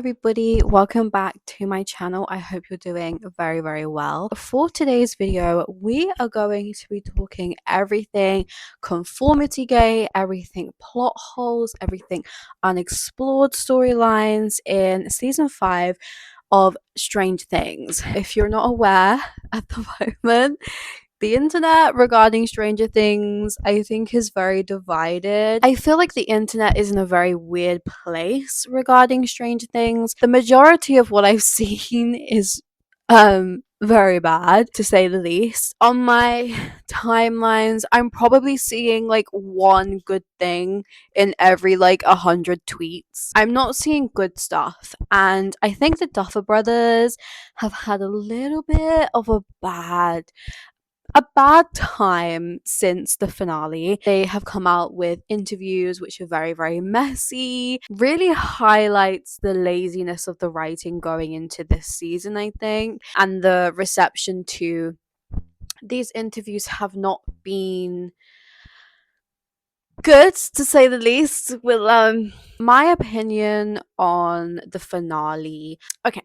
everybody, welcome back to my channel. I hope you're doing very well. For today's video, we are going to be talking everything conformity gay, everything plot holes, everything unexplored storylines in season 5 of Strange Things. If you're not aware at the moment, the internet regarding Stranger Things, I think, is very divided. I feel like the internet is in a very weird place regarding Stranger Things. The majority of what I've seen is very bad, to say the least. On my timelines, I'm probably seeing like one good thing in every like 100 tweets. I'm not seeing good stuff, and I think the Duffer Brothers have had a little bit of a bad time since the finale. They have come out with interviews which are very messy. Really highlights the laziness of the writing going into this season, I think. And the reception to these interviews have not been good, to say the least. With my opinion on the finale. Okay,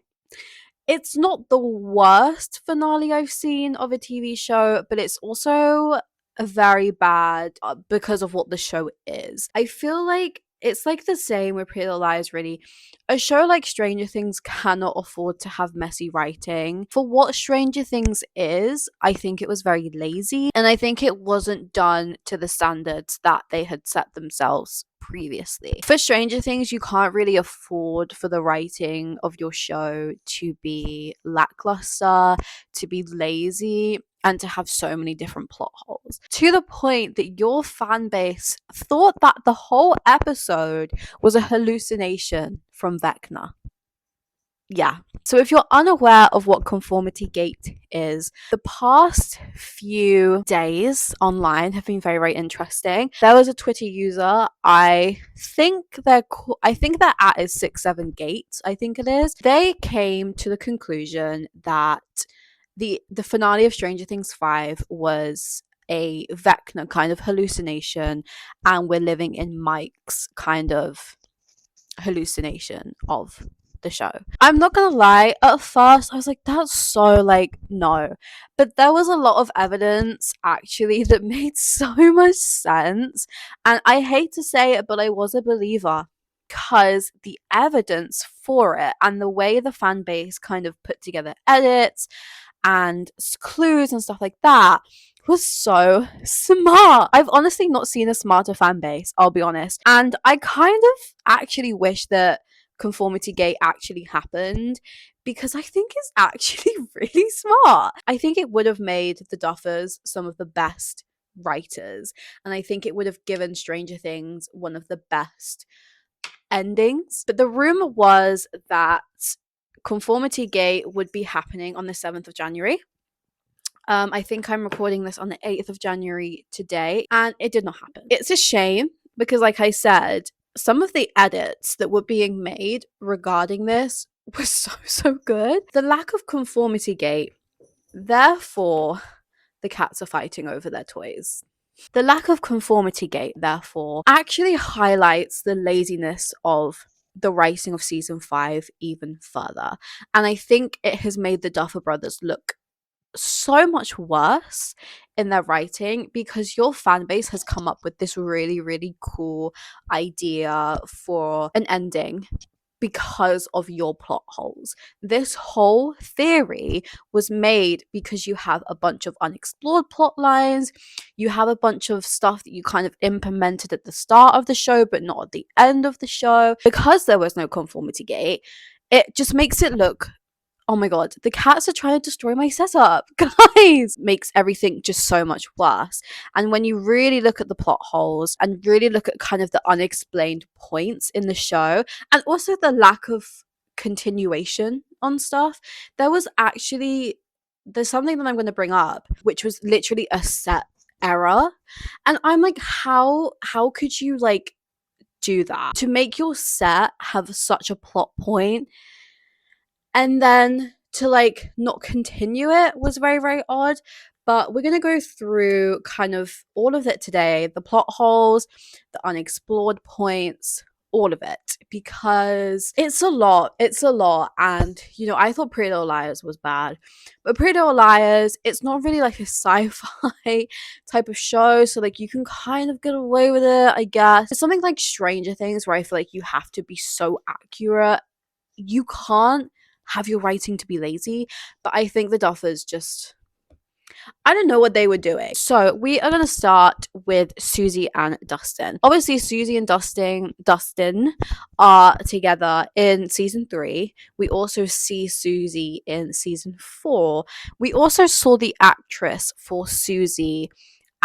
it's not the worst finale I've seen of a TV show, but it's also very bad because of what the show is. I feel like it's like the same with Pretty Little Liars, really. A show like Stranger Things cannot afford to have messy writing. For what Stranger Things is, I think it was very lazy, and I think it wasn't done to the standards that they had set themselves previously. For Stranger Things, you can't really afford for the writing of your show to be lackluster, to be lazy, and to have so many different plot holes, to the point that your fan base thought that the whole episode was a hallucination from Vecna. Yeah. So if you're unaware of what conformity gate is, the past few days online have been very interesting. There was a Twitter user, I think their at is 67gate, I think it is. They came to the conclusion that the finale of Stranger Things 5 was a Vecna kind of hallucination, and we're living in Mike's kind of hallucination of the show. I'm not gonna lie, at first I was like, that's so like, no. But there was a lot of evidence actually that made so much sense. And I hate to say it, but I was a believer, because the evidence for it and the way the fan base kind of put together edits and clues and stuff like that was so smart. I've honestly not seen a smarter fan base, I'll be honest. And I kind of actually wish that conformity gate actually happened, because I think it's actually really smart. I think it would have made the Duffers some of the best writers, and I think it would have given Stranger Things one of the best endings. But the rumor was that conformity gate would be happening on the 7th of January. I think I'm recording this on the 8th of January today, and it did not happen. It's a shame, because like I said, some of the edits that were being made regarding this were so good. The lack of conformity gate, therefore the cats are fighting over their toys. The lack of conformity gate, therefore, actually highlights the laziness of the writing of season 5 even further. And I think it has made the Duffer Brothers look so much worse in their writing, because your fan base has come up with this really cool idea for an ending because of your plot holes. This whole theory was made because you have a bunch of unexplored plot lines, you have a bunch of stuff that you kind of implemented at the start of the show but not at the end of the show. Because there was no conformity gate, it just makes it look, oh my god, the cats are trying to destroy my setup, guys! Makes everything just so much worse. And when you really look at the plot holes and really look at kind of the unexplained points in the show, and also the lack of continuation on stuff, there's something that I'm going to bring up, which was literally a set error. And I'm like, how could you like do that to make your set have such a plot point, and then to like not continue it was very odd. But we're going to go through kind of all of it today: the plot holes, the unexplored points, all of it because it's a lot. It's a lot. And, I thought Pretty Little Liars was bad. But Pretty Little Liars, it's not really like a sci-fi type of show. So, like, you can kind of get away with it, I guess. It's something like Stranger Things where I feel like you have to be so accurate. You can't have your writing to be lazy. But I think the Duffers just, I don't know what they were doing. So we are gonna start with Susie and Dustin. Obviously, Susie and Dustin are together in season 3. We also see Susie in season 4. We also saw the actress for Susie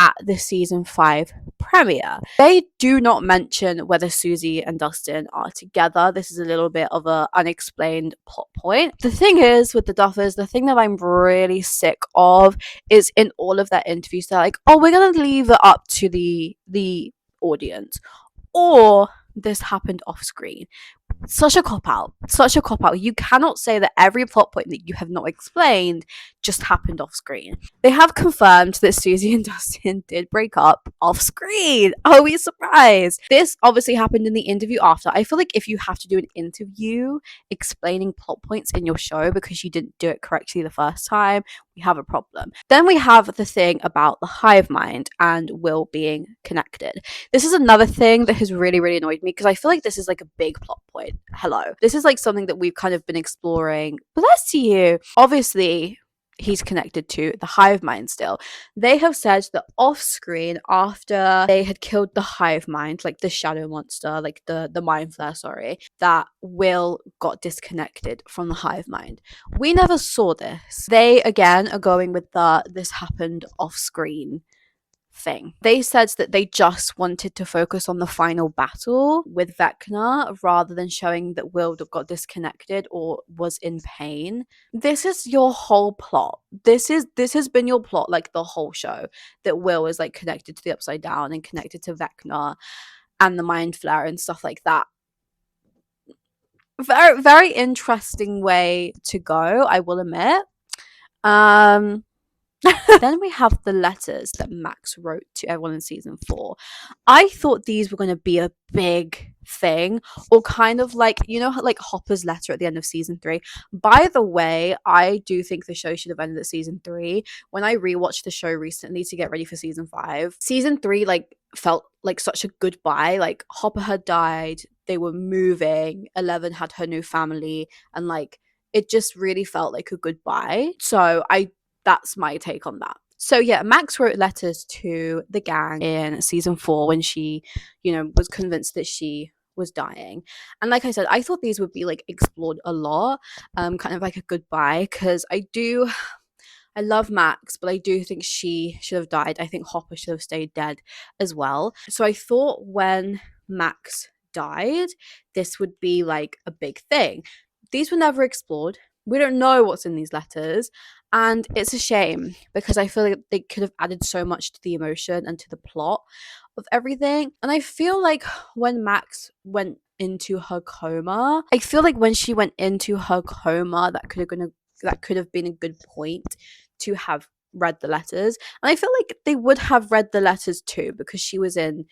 at the season 5 premiere. They do not mention whether Susie and Dustin are together. This is a little bit of a unexplained plot point. The thing is with the Duffers, the thing that I'm really sick of is in all of their interviews, they're like, oh, we're gonna leave it up to the audience. Or this happened off screen. Such a cop out. Such a cop out. You cannot say that every plot point that you have not explained just happened off screen. They have confirmed that Susie and Dustin did break up off screen. Are we surprised? This obviously happened in the interview after. I feel like if you have to do an interview explaining plot points in your show because you didn't do it correctly the first time, we have a problem. Then we have the thing about the hive mind and Will being connected. This is another thing that has really, really annoyed me because I feel like this is like a big plot point. Hello. This is like something that we've kind of been exploring. Bless you. Obviously, he's connected to the hive mind still. They have said that off screen, after they had killed the hive mind, like the shadow monster, like the mind flare, sorry, that Will got disconnected from the hive mind. We never saw this. They again are going with the this happened off screen thing. They said that they just wanted to focus on the final battle with Vecna rather than showing that Will got disconnected or was in pain. This is your whole plot. This has been your plot like the whole show, that Will is like connected to the Upside Down and connected to Vecna and the Mind Flare and stuff like that. Very, very interesting way to go, I will admit. Then we have the letters that Max wrote to everyone in season 4. I thought these were going to be a big thing, or kind of like, like Hopper's letter at the end of season 3. By the way, I do think the show should have ended at season 3. When I rewatched the show recently to get ready for season 5, season 3 like felt like such a goodbye. Like Hopper had died, they were moving, Eleven had her new family, and like it just really felt like a goodbye. So that's my take on that. So yeah, Max wrote letters to the gang in season 4 when she, was convinced that she was dying. And like I said, I thought these would be like explored a lot, kind of like a goodbye, because I love Max, but I do think she should have died. I think Hopper should have stayed dead as well. So I thought when Max died, this would be like a big thing. These were never explored. We don't know what's in these letters. And it's a shame because I feel like they could have added so much to the emotion and to the plot of everything. And I feel like when Max went into her coma, I feel like when she went into her coma, that could have been a good point to have read the letters. And I feel like they would have read the letters too because she was in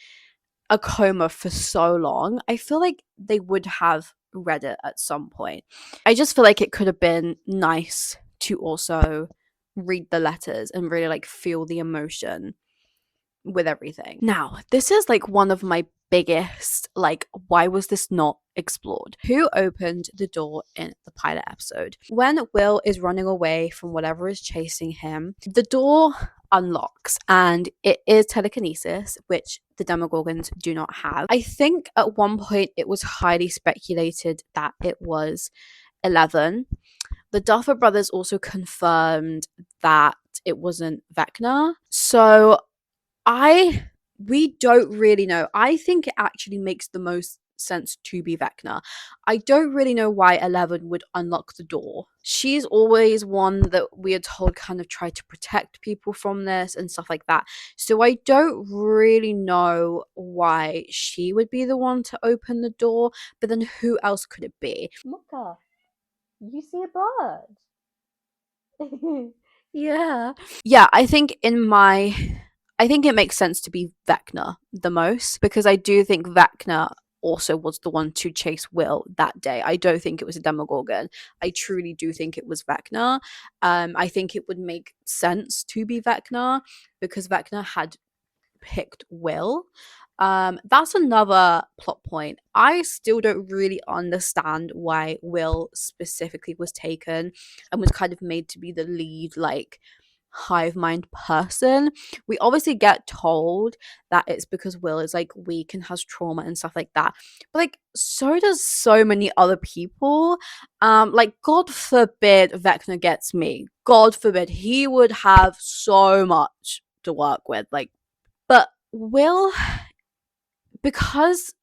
a coma for so long. I feel like they would have read it at some point. I just feel like it could have been nice to also read the letters and really like feel the emotion with everything. Now, this is like one of my biggest, like, why was this not explored? Who opened the door in the pilot episode? When Will is running away from whatever is chasing him, the door unlocks and it is telekinesis, which the Demogorgons do not have. I think at one point it was highly speculated that it was 11. The Duffer Brothers also confirmed that it wasn't Vecna. So we don't really know. I think it actually makes the most sense to be Vecna. I don't really know why 11 would unlock the door. She's always one that we are told kind of tried to protect people from this and stuff like that. So I don't really know why she would be the one to open the door, but then who else could it be? Mocha, you see a bird? Yeah. Yeah, I think it makes sense to be Vecna the most because I do think Vecna also was the one to chase Will that day. I don't think it was a Demogorgon. I truly do think it was Vecna. I think it would make sense to be Vecna because Vecna had picked Will. That's another plot point. I still don't really understand why Will specifically was taken and was kind of made to be the lead, like, hive mind person. We obviously get told that it's because Will is like weak and has trauma and stuff like that. But like so does so many other people. Like God forbid Vecna gets me. God forbid. He would have so much to work with. Like, but Will, because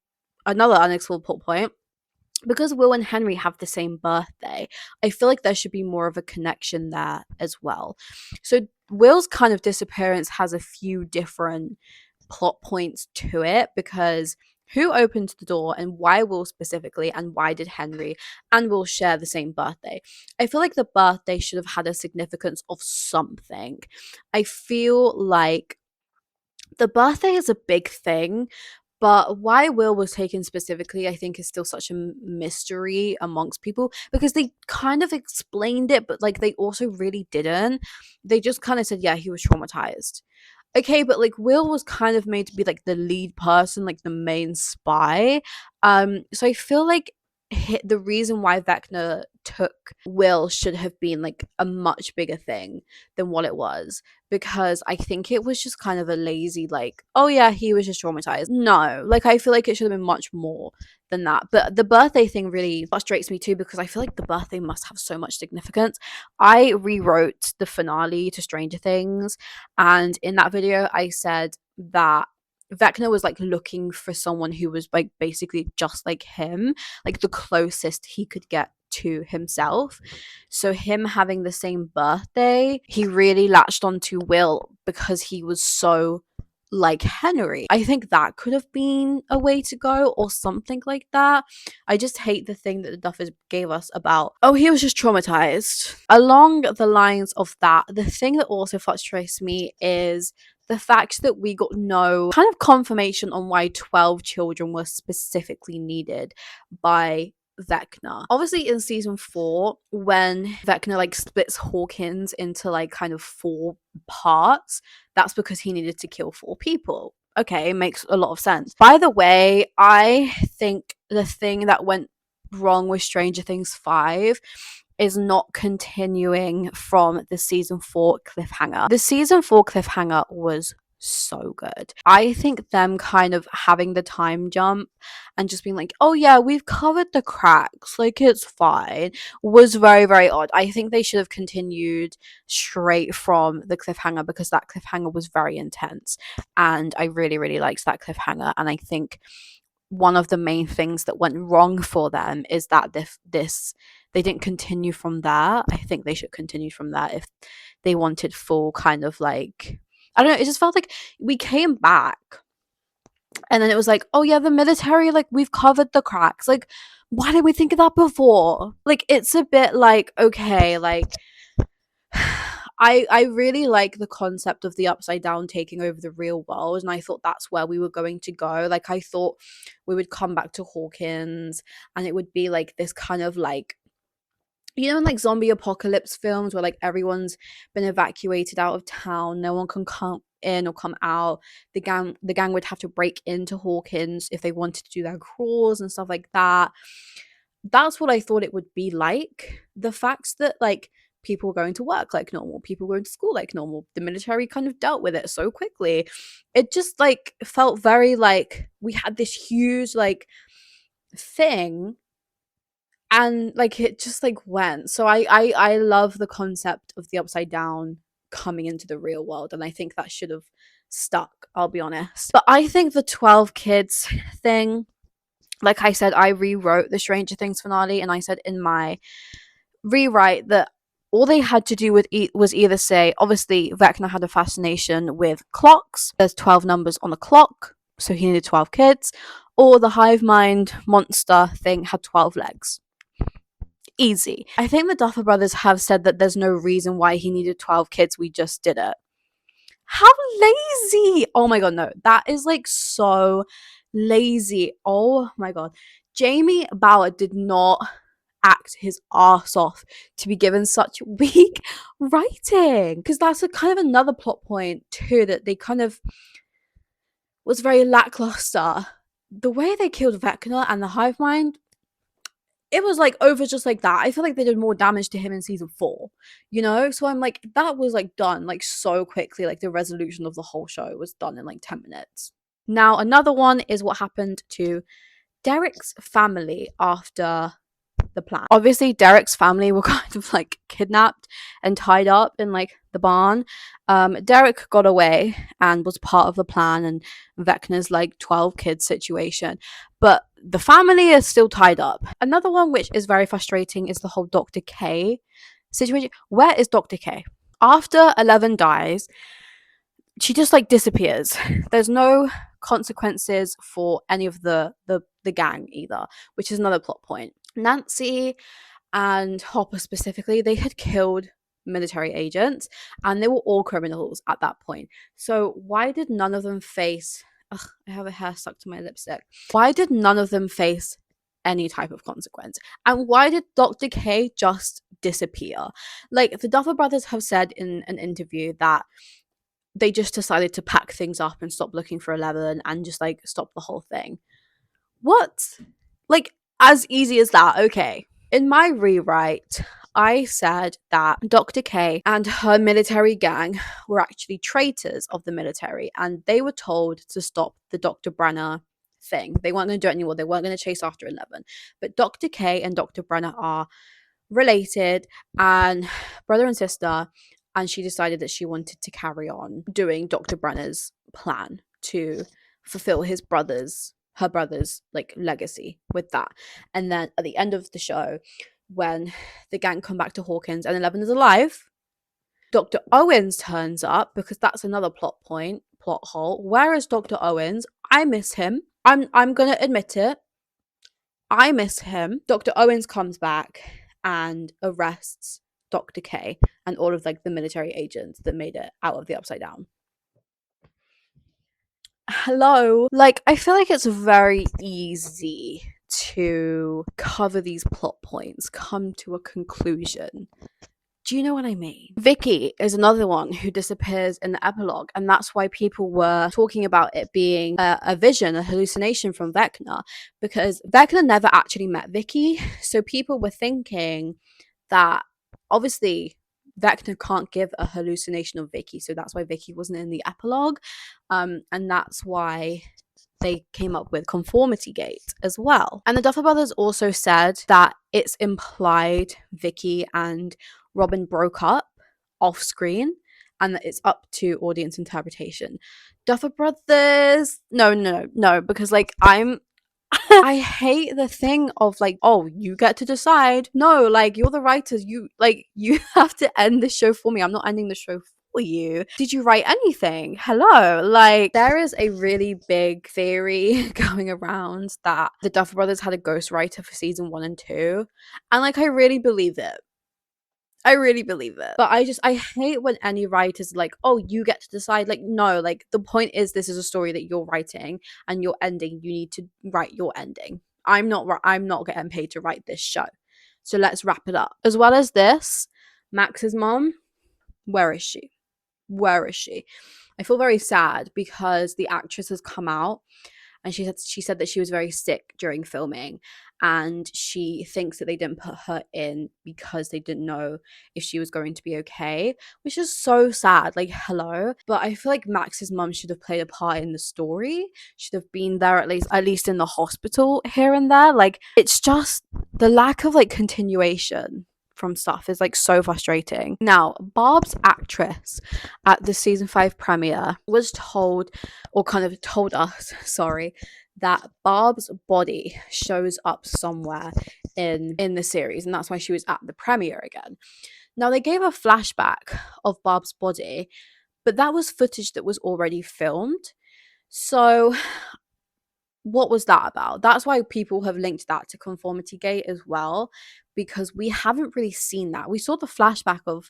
another unexplored plot point, because Will and Henry have the same birthday, I feel like there should be more of a connection there as well. So Will's kind of disappearance has a few different plot points to it because who opened the door and why Will specifically and why did Henry and Will share the same birthday? I feel like the birthday should have had a significance of something. I feel like the birthday is a big thing, but why Will was taken specifically, I think, is still such a mystery amongst people because they kind of explained it, but like they also really didn't. They just kind of said, yeah, he was traumatized. Okay, but like Will was kind of made to be like the lead person, like the main spy. So I feel like the reason why Vecna took Will should have been like a much bigger thing than what it was because I think it was just kind of a lazy like, oh yeah, he was just traumatized. No, like I feel like it should have been much more than that. But the birthday thing really frustrates me too because I feel like the birthday must have so much significance. I rewrote the finale to Stranger Things, and in that video I said that Vecna was like looking for someone who was like basically just like him, like the closest he could get to himself. So him having the same birthday, he really latched onto Will because he was so like Henry. I think that could have been a way to go or something like that. I just hate the thing that the Duffers gave us about, oh, he was just traumatized. Along the lines of that, the thing that also frustrates me is the fact that we got no kind of confirmation on why 12 children were specifically needed by Vecna. Obviously in season 4, when Vecna like splits Hawkins into like kind of 4 parts, that's because he needed to kill 4 people. Okay, makes a lot of sense. By the way, I think the thing that went wrong with Stranger Things 5 is not continuing from the season 4 cliffhanger. The season 4 cliffhanger was so good. I think them kind of having the time jump and just being like, oh yeah, we've covered the cracks, like it's fine, was very, very odd. I think they should have continued straight from the cliffhanger because that cliffhanger was very intense. And I really, really liked that cliffhanger. And I think one of the main things that went wrong for them is that this they didn't continue from there. I think they should continue from there if they wanted full kind of like, I don't know, it just felt like we came back and then it was like, oh yeah, the military, like we've covered the cracks. Like, why didn't we think of that before? Like, it's a bit like, okay, like I really like the concept of the upside down taking over the real world, and I thought that's where we were going to go. Like I thought we would come back to Hawkins and it would be like this kind of like, you know, in like zombie apocalypse films where like everyone's been evacuated out of town, no one can come in or come out. The gang would have to break into Hawkins if they wanted to do their crawls and stuff like that. That's what I thought it would be like. The fact that like people were going to work like normal, people were going to school like normal, the military kind of dealt with it so quickly. It just like felt very like we had this huge like thing and like it just like went. So I love the concept of the upside down coming into the real world, and I think that should have stuck, I'll be honest. But I think the 12 kids thing, like I said, I rewrote the Stranger Things finale, and I said in my rewrite that all they had to do with was either say, obviously Vecna had a fascination with clocks, there's 12 numbers on a clock, so he needed 12 kids, or the hive mind monster thing had 12 legs. Easy. I think the Duffer Brothers have said that there's no reason why he needed 12 kids, we just did it. How lazy. Oh my god, no. That is like so lazy. Oh my god. Jamie Bauer did not act his ass off to be given such weak writing. Because that's a kind of another plot point too, that they kind of was very lackluster. The way they killed Vecna and the hive mind, it was like over just like that. I feel like they did more damage to him in season 4, you know? So I'm like, that was like done like so quickly. Like the resolution of the whole show was done in like 10 minutes. Now, another one is what happened to Derek's family after the plan. Obviously, Derek's family were kind of like kidnapped and tied up in like the barn. Derek got away and was part of the plan and Vecna's like 12 kids situation, but the family is still tied up. Another one which is very frustrating is the whole Dr. K situation. Where is Dr. K? After 11 dies, she just like disappears. There's no consequences for any of the gang either, which is another plot point. Nancy and Hopper specifically, they had killed military agents and they were all criminals at that point. So why did none of them face ugh, I have a hair stuck to my lipstick. Why did none of them face any type of consequence? And why did Dr. K just disappear? Like the Duffer brothers have said in an interview that they just decided to pack things up and stop looking for 11 and just like stop the whole thing. What? Like, as easy as that, okay. In my rewrite, I said that Dr. K and her military gang were actually traitors of the military and they were told to stop the Dr. Brenner thing. They weren't going to do it anymore. They weren't going to chase after 11. But Dr. K and Dr. Brenner are related and brother and sister, and she decided that she wanted to carry on doing Dr. Brenner's plan to fulfill her brother's like legacy with that. And then at the end of the show, when the gang come back to Hawkins and 11 is alive, Dr. Owens turns up because that's another plot hole. Where is Dr. Owens? I miss him. I'm gonna admit it. I miss him. Dr. Owens comes back and arrests Dr. K and all of like the military agents that made it out of the Upside Down. Hello. Like, I feel like it's very easy to cover these plot points, come to a conclusion. Do you know what I mean? Vicky is another one who disappears in the epilogue, and that's why people were talking about it being a vision, a hallucination from Vecna, because Vecna never actually met Vicky. So people were thinking that obviously Vecna can't give a hallucination of Vicky, so that's why Vicky wasn't in the epilogue, and that's why they came up with conformity gate as well. And the Duffer brothers also said that it's implied Vicky and Robin broke up off screen and that it's up to audience interpretation. Duffer brothers, no, because like I hate the thing of like, oh, you get to decide. No, like you're the writers. You have to end the show for me. I'm not ending the show for you. Did you write anything? Hello. Like there is a really big theory going around that the Duffer Brothers had a ghostwriter for season 1 and 2. And like I really believe it. I really believe it. But I hate when any writer's like, oh, you get to decide. Like, no, like the point is this is a story that you're writing and your ending, you need to write your ending. I'm not getting paid to write this show. So let's wrap it up. As well as this, Max's mom, where is she? Where is she? I feel very sad because the actress has come out and she said that she was very sick during filming and she thinks that they didn't put her in because they didn't know if she was going to be okay, which is so sad. Like, hello. But I feel like Max's mum should have played a part in the story, should have been there at least in the hospital here and there. Like, it's just the lack of like continuation from stuff is like so frustrating. Now, Barb's actress at the season 5 premiere was told, or kind of told us, sorry, that Barb's body shows up somewhere in the series, and that's why she was at the premiere again. Now, they gave a flashback of Barb's body, but that was footage that was already filmed. So what was that about? That's why people have linked that to conformity gate as well, because we haven't really seen that. We saw the flashback of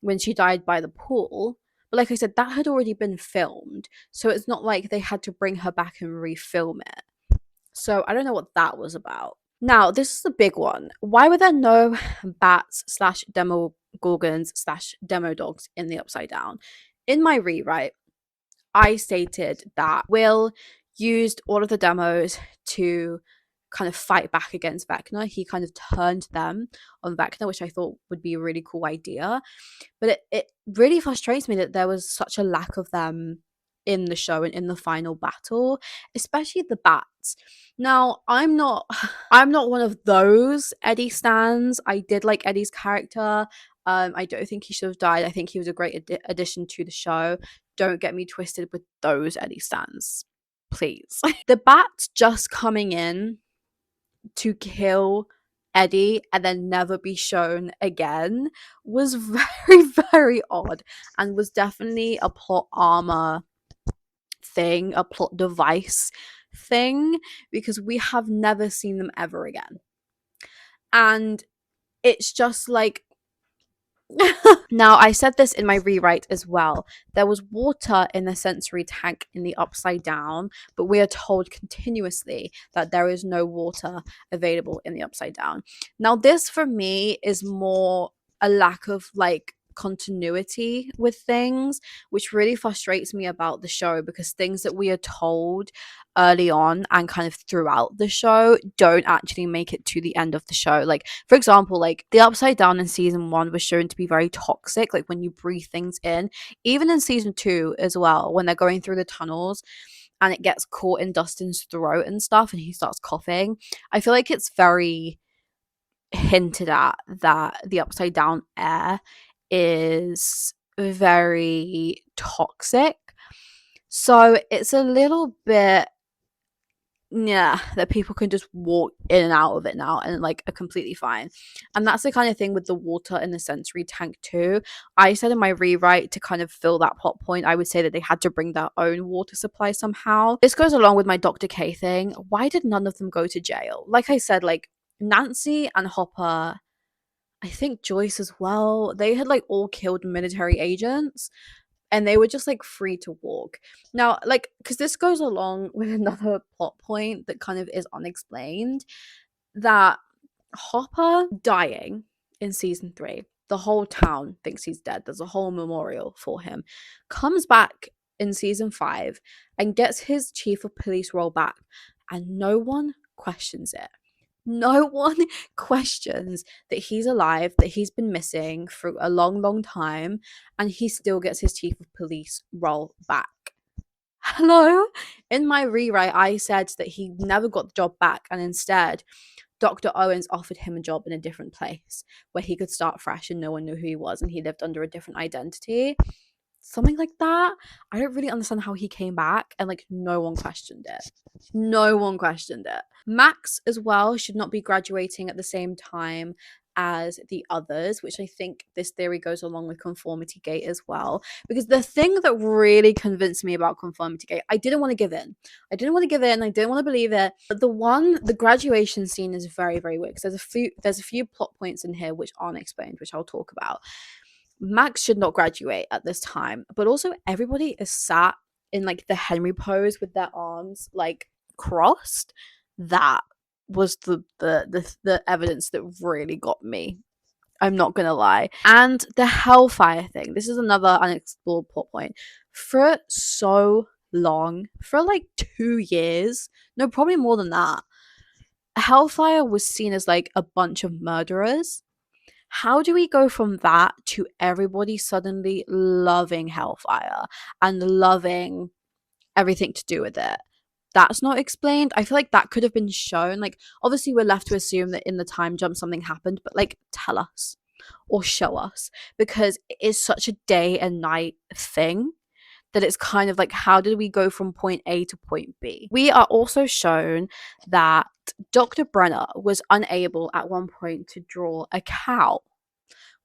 when she died by the pool, But like I said, that had already been filmed. So it's not like they had to bring her back and refilm it. So I don't know what that was about. Now, this is the big one. Why were there no bats slash demo gorgons slash demo dogs in the Upside Down? In my rewrite, I stated that Will used all of the demos to kind of fight back against Vecna. He kind of turned them on Vecna, which I thought would be a really cool idea. But it really frustrates me that there was such a lack of them in the show and in the final battle, especially the bats. Now, I'm not one of those Eddie stans. I did like Eddie's character. I don't think he should have died. I think he was a great addition to the show. Don't get me twisted with those Eddie stans, please. The bats just coming in to kill Eddie and then never be shown again was very, very odd, and was definitely a plot armor thing, a plot device thing, because we have never seen them ever again. And it's just like, now, I said this in my rewrite as well. There was water in the sensory tank in the Upside Down, but we are told continuously that there is no water available in the Upside Down. Now, this for me is more a lack of like continuity with things, which really frustrates me about the show, because things that we are told early on and kind of throughout the show don't actually make it to the end of the show. Like, for example, like the Upside Down in season 1 was shown to be very toxic, like when you breathe things in. Even in season 2 as well, when they're going through the tunnels and it gets caught in Dustin's throat and stuff and he starts coughing, I feel like it's very hinted at that the Upside Down air is very toxic. So it's a little bit, yeah, that people can just walk in and out of it now and like are completely fine. And that's the kind of thing with the water in the sensory tank too. I said in my rewrite, to kind of fill that plot point, I would say that they had to bring their own water supply somehow. This goes along with my Dr. K thing. Why did none of them go to jail? Like I said, like Nancy and Hopper, I think Joyce as well, they had like all killed military agents and they were just like free to walk. Now, like, because this goes along with another plot point that kind of is unexplained, that Hopper dying in season 3, the whole town thinks he's dead. There's a whole memorial for him. Comes back in season 5 and gets his chief of police role back, and no one questions it. No one questions that he's alive, that he's been missing for a long, long time, and he still gets his chief of police role back. Hello? In my rewrite, I said that he never got the job back, and instead, Dr. Owens offered him a job in a different place where he could start fresh and no one knew who he was and he lived under a different identity. Something like that. I don't really understand how he came back and like no one questioned it. No one questioned it. Max as well should not be graduating at the same time as the others, which I think this theory goes along with conformity gate as well. Because the thing that really convinced me about conformity gate, I didn't want to give in. I didn't want to believe it. But the graduation scene is very, very weird. Because there's a few plot points in here which aren't explained, which I'll talk about. Max should not graduate at this time, but also everybody is sat in like the Henry pose with their arms like crossed. That was the evidence that really got me. I'm not gonna lie. And the Hellfire thing. This is another unexplored plot point. For so long, for like 2 years, no, probably more than that, Hellfire was seen as like a bunch of murderers. How do we go from that to everybody suddenly loving Hellfire and loving everything to do with it? That's not explained. I feel like that could have been shown. Like, obviously, we're left to assume that in the time jump something happened, but like, tell us or show us, because it is such a day and night thing that it's kind of like, how did we go from point A to point B? We are also shown that Dr. Brenner was unable at one point to draw a cow.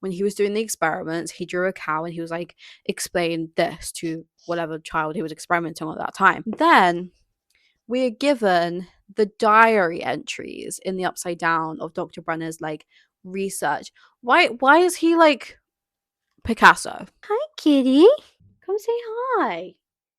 When he was doing the experiments, he drew a cow and he was like, explain this to whatever child he was experimenting on at that time. Then we are given the diary entries in the Upside Down of Dr. Brenner's like research. Why is he like Picasso? Hi, kitty. Come say hi.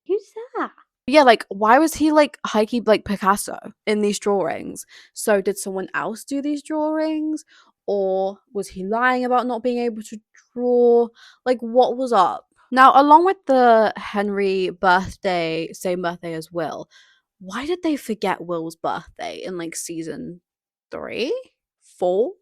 Who's that? Yeah, like, why was he, like, high-key, like, Picasso in these drawings? So did someone else do these drawings? Or was he lying about not being able to draw? Like, what was up? Now, along with the Henry birthday, same birthday as Will, why did they forget Will's birthday in, like, season 3? 4?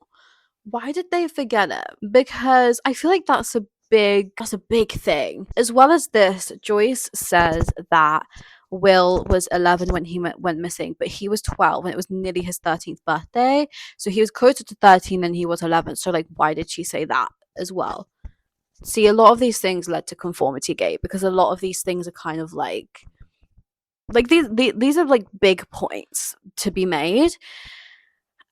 Why did they forget it? Because I feel like that's a big thing. As well as this, Joyce says that Will was 11 when he went missing, but he was 12 and it was nearly his 13th birthday. So he was closer to 13 than he was 11. So, like, why did she say that as well? See, a lot of these things led to conformity gate because a lot of these things are kind of like these are like big points to be made,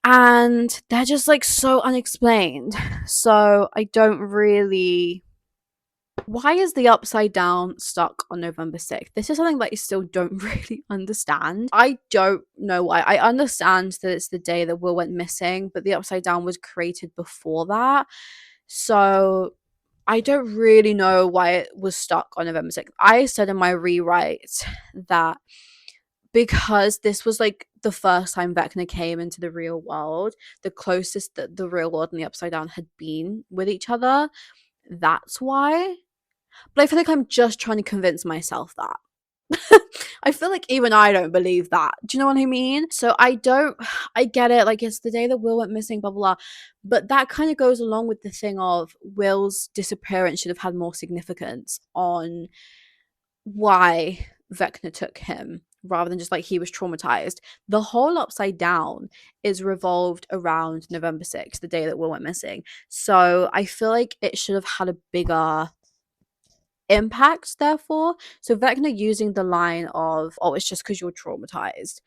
and they're just like so unexplained. So I don't really. Why is the upside down stuck on November 6th? This is something that I still don't really understand. I don't know why. I understand that it's the day that Will went missing, but the upside down was created before that. So I don't really know why it was stuck on November 6th. I said in my rewrite that because this was like the first time Vecna came into the real world, the closest that the real world and the upside down had been with each other. That's why. But I feel like I'm just trying to convince myself that. I feel like even I don't believe that. Do you know what I mean? So I get it. Like, it's the day that Will went missing, blah, blah, blah. But that kind of goes along with the thing of Will's disappearance should have had more significance on why Vecna took him rather than just like he was traumatized. The whole upside down is revolved around November 6th, the day that Will went missing. So I feel like it should have had a bigger impact, therefore. So Vecna using the line of, oh, it's just because you're traumatized.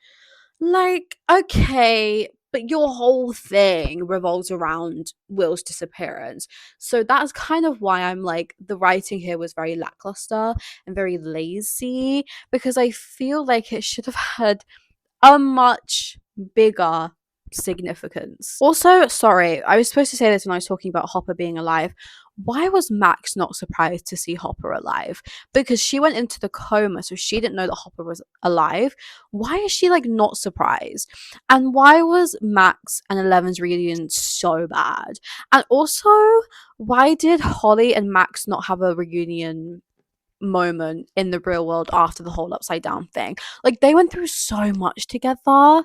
Like, okay, but your whole thing revolves around Will's disappearance. So that's kind of why I'm like, the writing here was very lackluster and very lazy, because I feel like it should have had a much bigger significance. Also, sorry, I was supposed to say this when I was talking about Hopper being alive. Why was Max not surprised to see Hopper alive? Because she went into the coma, so she didn't know that Hopper was alive. Why is she like not surprised? And why was Max and Eleven's reunion so bad? And also, why did Holly and Max not have a reunion moment in the real world after the whole upside down thing? Like, they went through so much together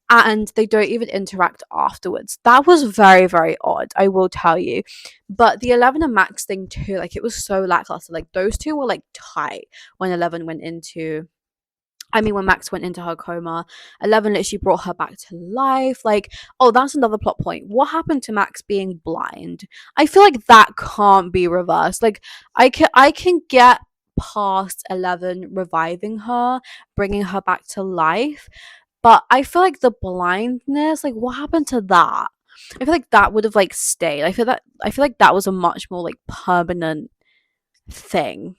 and they don't even interact afterwards. That was very, very odd, I will tell you. But the Eleven and Max thing too, like, it was so lackluster. Like, those two were like tight when when Max went into her coma. 11 literally brought her back to life. Like, oh, that's another plot point. What happened to Max being blind? I feel like that can't be reversed. Like, I can get past 11 reviving her, bringing her back to life, but I feel like the blindness, like, what happened to that? I feel like that would have like stayed. I feel like that was a much more like permanent thing.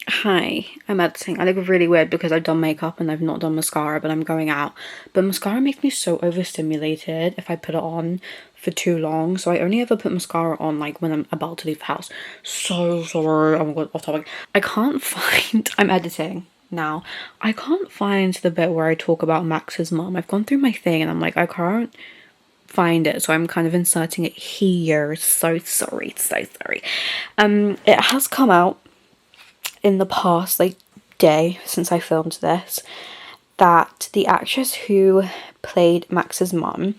Hi, I'm editing. I look really weird because I've done makeup and I've not done mascara, but I'm going out. But mascara makes me so overstimulated if I put it on for too long. So I only ever put mascara on like when I'm about to leave the house. So sorry. Oh my god, off topic. I can't find. I'm editing now. I can't find the bit where I talk about Max's mom. I've gone through my thing and I'm like, I can't find it, so I'm kind of inserting it here. So sorry, so sorry. It has come out in the past like day since I filmed this that the actress who played Max's mum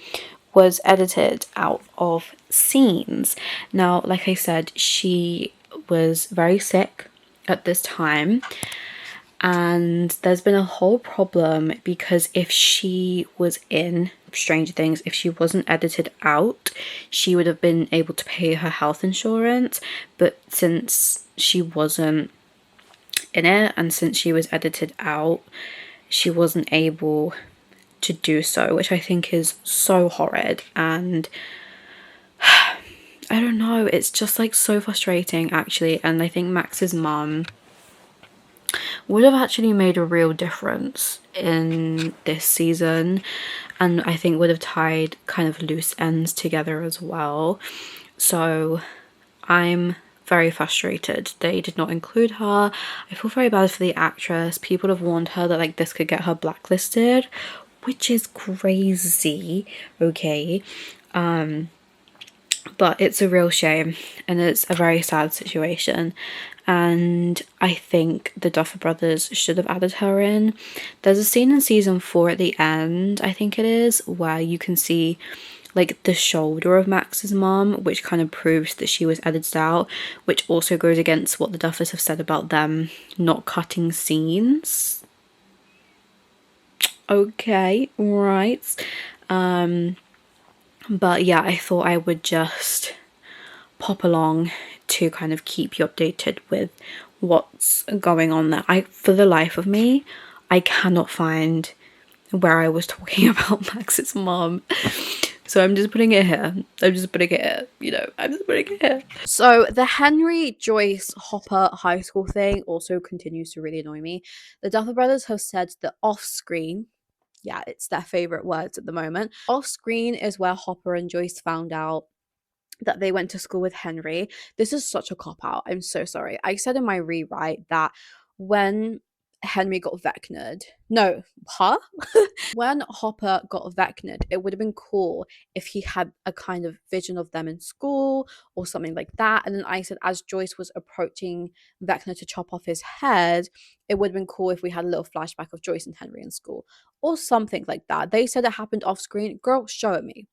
was edited out of scenes. Now, like I said, she was very sick at this time, and there's been a whole problem because if she was in Stranger Things, if she wasn't edited out, she would have been able to pay her health insurance, but since she wasn't in it and since she was edited out, she wasn't able to do so, which I think is so horrid. And I don't know, it's just like so frustrating actually. And I think Max's mum would have actually made a real difference in this season, and I think would have tied kind of loose ends together as well. So I'm very frustrated they did not include her. I feel very bad for the actress. People have warned her that like this could get her blacklisted, which is crazy. Okay. But it's a real shame and it's a very sad situation, and I think the Duffer Brothers should have added her in. There's a scene in season 4 at the end, I think it is, where you can see like the shoulder of Max's mom, which kind of proves that she was edited out, which also goes against what the Duffers have said about them not cutting scenes. Okay, right. But yeah, I thought I would just pop along to kind of keep you updated with what's going on there. For the life of me, I cannot find where I was talking about Max's mom. So I'm just putting it here. I'm just putting it here. So the Henry, Joyce, Hopper high school thing also continues to really annoy me. The Duffer Brothers have said that off screen, yeah, it's their favourite words at the moment. Off screen is where Hopper and Joyce found out that they went to school with Henry. This is such a cop out. I'm so sorry. I said in my rewrite that when Henry got Vecna'd, no, huh? When Hopper got Vecna'd, it would have been cool if he had a kind of vision of them in school or something like that. And then I said, as Joyce was approaching Vecna to chop off his head, it would have been cool if we had a little flashback of Joyce and Henry in school or something like that. They said it happened off screen. Girl, show it me.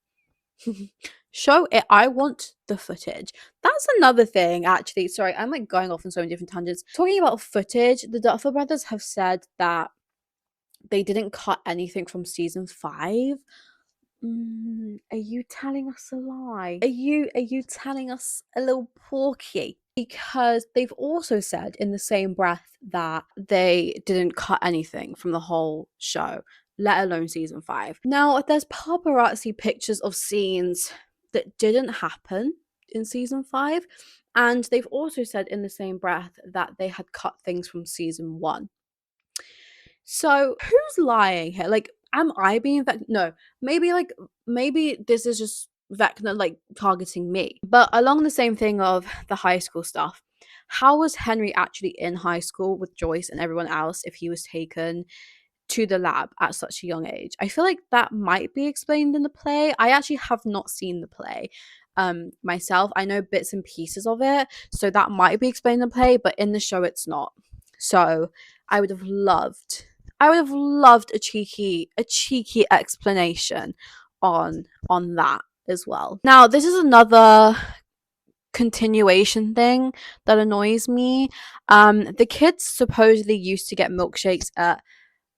Show it. I want the footage. That's another thing, actually. Sorry, I'm like going off on so many different tangents. Talking about footage, the Duffer Brothers have said that they didn't cut anything from season 5. Are you telling us a lie? Are you telling us a little porky? Because they've also said in the same breath that they didn't cut anything from the whole show, let alone season 5. Now, there's paparazzi pictures of scenes that didn't happen in season 5, and they've also said in the same breath that they had cut things from season 1. So who's lying here? Like, am I being no, maybe this is just Vecna like targeting me. But along the same thing of the high school stuff, how was Henry actually in high school with Joyce and everyone else if he was taken to the lab at such a young age? I feel like that might be explained in the play. I actually have not seen the play myself. I know bits and pieces of it, so that might be explained in the play, but in the show it's not. So I would have loved a cheeky explanation on that as well. Now, this is another continuation thing that annoys me. The kids supposedly used to get milkshakes at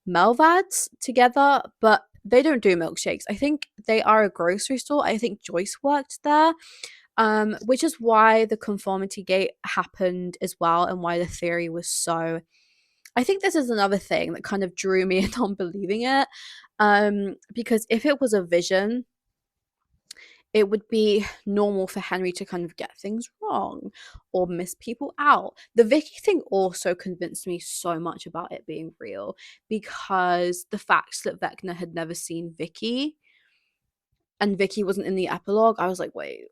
Melvad's together, but they don't do milkshakes. I think they are a grocery store. I think Joyce worked there. Which is why the conformity gate happened as well, and why the theory was so. I think this is another thing that kind of drew me into unbelieving it. Because if it was a vision, it would be normal for Henry to kind of get things wrong or miss people out. The Vicky thing also convinced me so much about it being real, because the facts that Vecna had never seen Vicky and Vicky wasn't in the epilogue, I was like, wait.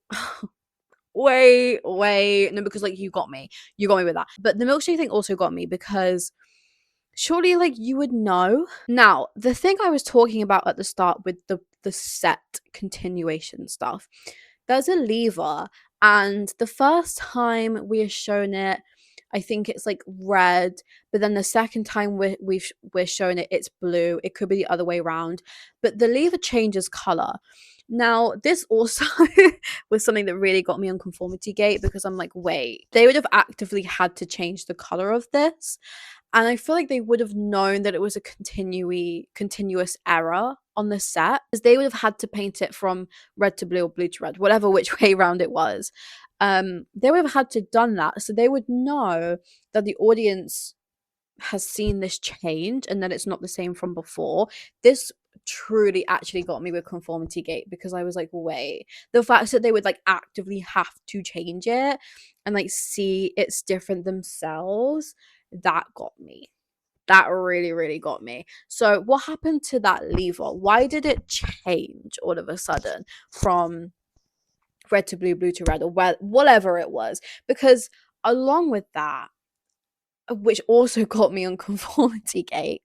wait. No, because like you got me with that. But the milkshake thing also got me because surely like you would know. Now, the thing I was talking about at the start with the set continuation stuff, there's a lever, and the first time we are shown it, I think it's like red, but then the second time we're shown it, it's blue. It could be the other way around, but the lever changes color. Now, this also was something that really got me on conformity gate, because I'm like, wait, they would have actively had to change the color of this. And I feel like they would have known that it was a continuous error on the set, because they would have had to paint it from red to blue or blue to red, whatever which way around it was. They would have had to done that, so they would know that the audience has seen this change and that it's not the same from before. This truly actually got me with conformity gate, because I was like, wait, the fact that they would like actively have to change it and like see it's different themselves, that got me. That really got me. So what happened to that lever? Why did it change all of a sudden from red to blue, blue to red, or whatever it was. Because along with that, which also got me on conformity gate,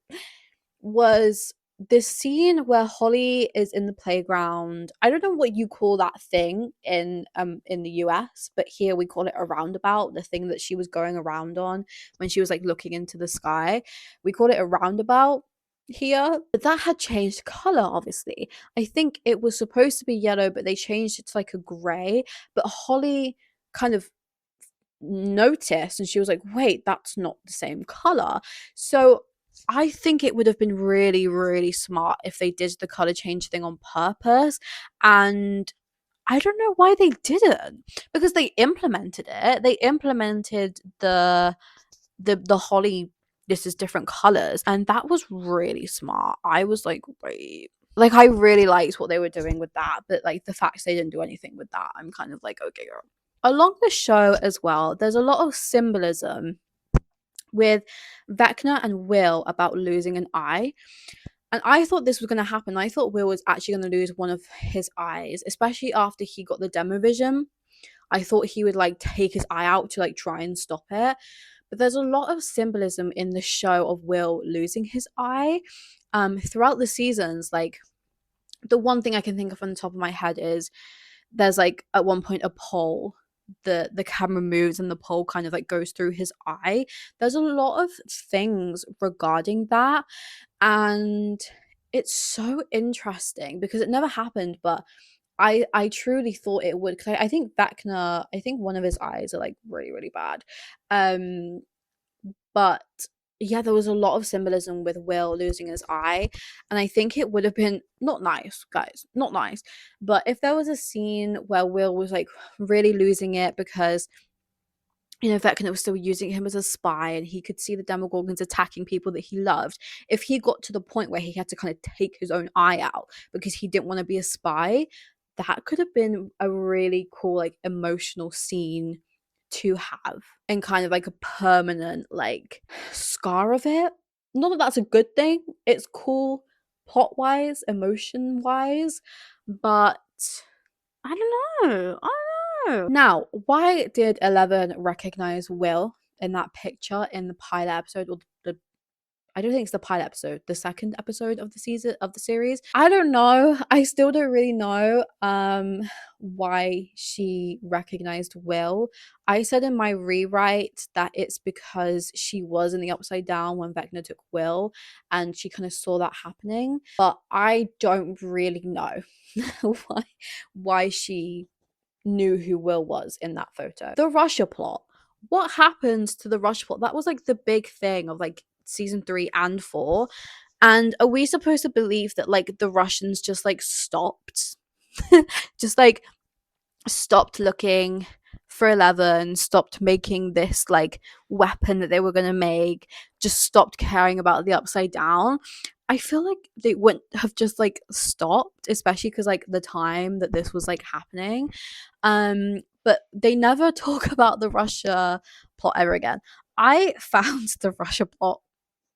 was this scene where Holly is in the playground. I don't know what you call that thing in the US, but here we call it a roundabout, the thing that she was going around on when she was like looking into the sky. We call it a roundabout here. But that had changed color, obviously. I think it was supposed to be yellow, but they changed it to like a gray. But Holly kind of noticed and she was like, wait, that's not the same color. So I think it would have been really, really smart if they did the color change thing on purpose. And I don't know why they didn't, because they implemented it. They implemented the Holly, this is different colors, and that was really smart. I was like, wait. Like, I really liked what they were doing with that, but like the fact they didn't do anything with that, I'm kind of like, okay, girl. Along the show as well, there's a lot of symbolism with Vecna and Will about losing an eye. And I thought this was going to happen. I thought Will was actually going to lose one of his eyes, especially after he got the demo vision. I thought he would like take his eye out to like try and stop it. But there's a lot of symbolism in the show of Will losing his eye. Throughout the seasons, like the one thing I can think of on the top of my head is there's like at one point a pole, the camera moves and the pole kind of like goes through his eye. There's a lot of things regarding that, and it's so interesting because it never happened, but I truly thought it would, because I think Vecna, I think one of his eyes are like really, really bad. um but yeah, there was a lot of symbolism with Will losing his eye, and I think it would have been not nice, guys, not nice. But if there was a scene where Will was like really losing it because, you know, Vecna was still using him as a spy and he could see the Demogorgons attacking people that he loved, if he got to the point where he had to kind of take his own eye out because he didn't want to be a spy, that could have been a really cool, like, emotional scene to have, and kind of like a permanent like scar of it. Not that that's a good thing. It's cool plot wise, emotion wise, but I don't know. I don't know. Now, why did 11 recognize Will in that picture in the pilot episode, or the I don't think it's the pilot episode, the second episode of the season of the series? I don't know. I still don't really know why she recognized Will. I said in my rewrite that it's because she was in the Upside Down when Vecna took Will and she kind of saw that happening. But I don't really know why she knew who Will was in that photo. The Russia plot. What happens to the Russia plot? That was like the big thing of like season 3 and 4. And are we supposed to believe that like the Russians just like stopped? Just like stopped looking for 11, stopped making this like weapon that they were going to make, just stopped caring about the Upside Down? I feel like they wouldn't have just like stopped, especially because like the time that this was like happening. But they never talk about the Russia plot ever again. I found the Russia plot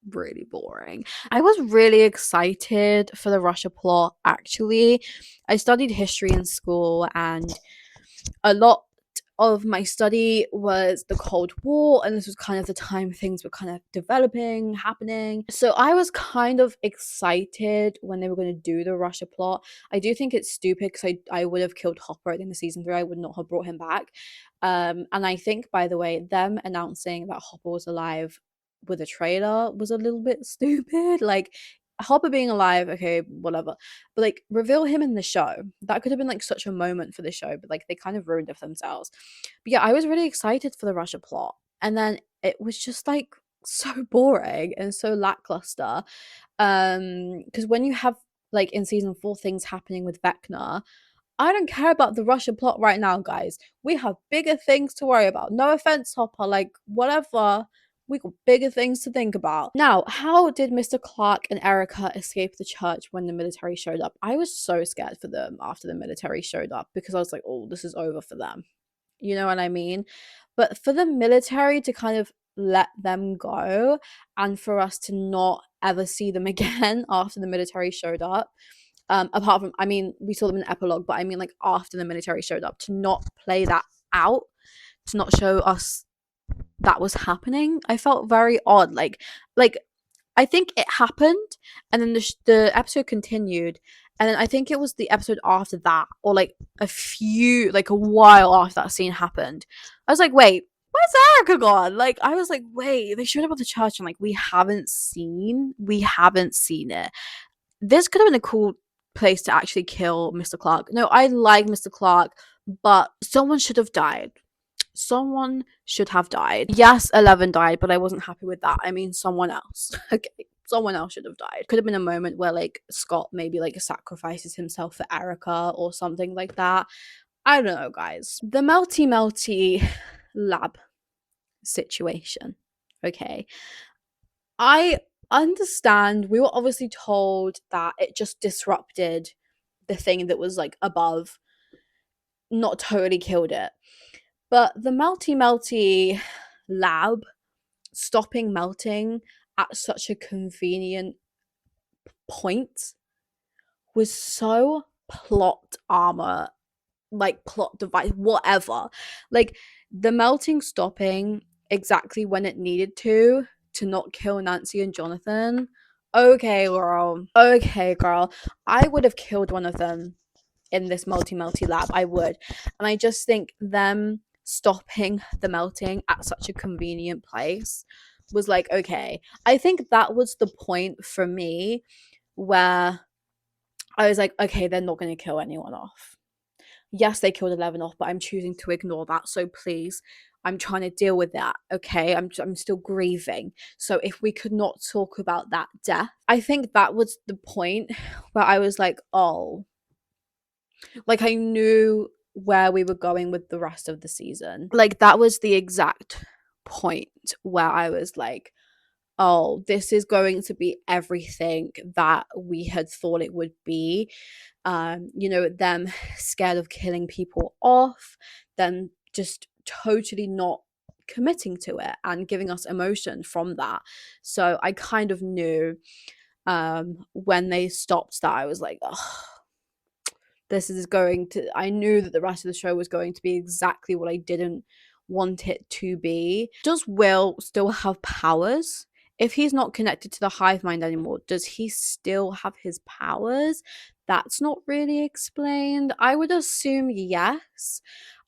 really boring. I was really excited for the Russia plot, actually. I studied history in school, and a lot of my study was the Cold War, and this was kind of the time things were kind of developing, happening. So I was kind of excited when they were going to do the Russia plot. I do think it's stupid because I would have killed Hopper in the season 3. I would not have brought him back. And I think, by the way, them announcing that Hopper was alive with a trailer was a little bit stupid. Like, Hopper being alive, okay, whatever. But like, reveal him in the show. That could have been like such a moment for the show, but like they kind of ruined it for themselves. But yeah, I was really excited for the Russia plot. And then it was just like so boring and so lackluster. Because when you have like in season 4 things happening with Vecna, I don't care about the Russia plot right now, guys. We have bigger things to worry about. No offense, Hopper, like whatever. We got bigger things to think about. Now, how did Mr. Clark and Erica escape the church when the military showed up? I was so scared for them after the military showed up because I was like, oh, this is over for them. You know what I mean? But for the military to kind of let them go and for us to not ever see them again after the military showed up, Apart from, I mean, we saw them in the epilogue, but I mean, like, after the military showed up, to not play that out, to not show us that was happening, I felt very odd. Like I think it happened, and then the episode continued, and then I think it was the episode after that, or like a while after that scene happened. I was like, wait, where's Erica gone? Like, I was like, wait, they showed up at the church, and like we haven't seen it. This could have been a cool place to actually kill Mr. Clark. No, I like Mr. Clark, but someone should have died. Someone should have died. Yes, 11 died, but I wasn't happy with that. I mean, someone else. Okay, someone else should have died. Could have been a moment where, like, Scott maybe, like, sacrifices himself for Erica or something like that. I don't know, guys. The melty lab situation. Okay. I understand we were obviously told that it just disrupted the thing that was, like, above, not totally killed it. But the melty lab stopping melting at such a convenient point was so plot armor, like plot device, whatever. Like, the melting stopping exactly when it needed to not kill Nancy and Jonathan. Okay, girl. Okay, girl. I would have killed one of them in this melty lab. I would. And I just think them stopping the melting at such a convenient place was like, okay. I think that was the point for me where I was like, okay, they're not going to kill anyone off. Yes, they killed 11 off, but I'm choosing to ignore that. So please, I'm trying to deal with that. Okay, I'm still grieving. So if we could not talk about that death, I think that was the point where I was like, oh, like, I knew where we were going with the rest of the season. Like, that was the exact point where I was like, oh, this is going to be everything that we had thought it would be. Them scared of killing people off, them just totally not committing to it and giving us emotion from that. So I kind of knew when they stopped that, I was like, oh, I knew that the rest of the show was going to be exactly what I didn't want it to be. Does Will still have powers? If he's not connected to the hive mind anymore, does he still have his powers? That's not really explained. I would assume yes.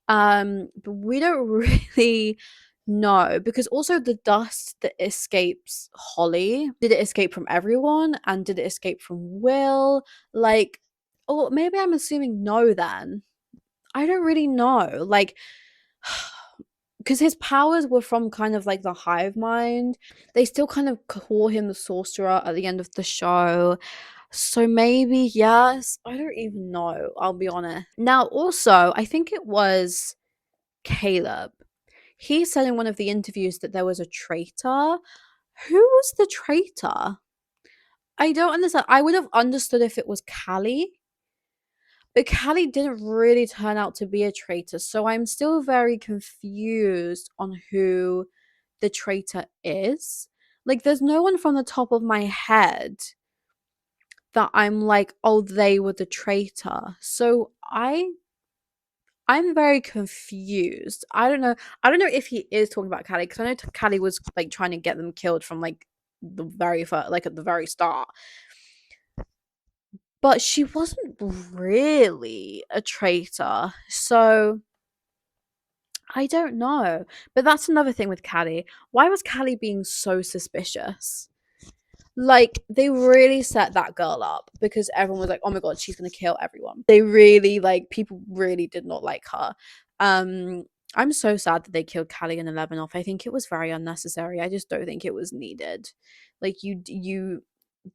But we don't really know, because also the dust that escapes Holly, did it escape from everyone, and did it escape from Will? Like, or maybe I'm assuming no then. I don't really know. Like, because his powers were from kind of like the hive mind. They still kind of call him the sorcerer at the end of the show. So maybe yes. I don't even know. I'll be honest. Now, also, I think it was Caleb. He said in one of the interviews that there was a traitor. Who was the traitor? I don't understand. I would have understood if it was Callie, but Callie didn't really turn out to be a traitor, so I'm still very confused on who the traitor is. Like, there's no one from the top of my head that I'm like, oh, they were the traitor. So I'm very confused. I don't know. I don't know if he is talking about Callie, because I know Callie was like trying to get them killed from like the very first, like at the very start. But she wasn't really a traitor. So I don't know. But that's another thing with Callie. Why was Callie being so suspicious? Like, they really set that girl up because everyone was like, oh my god, she's gonna kill everyone. They really, like, people really did not like her. I'm so sad that they killed Callie and 11 off. I think it was very unnecessary. I just don't think it was needed. Like, you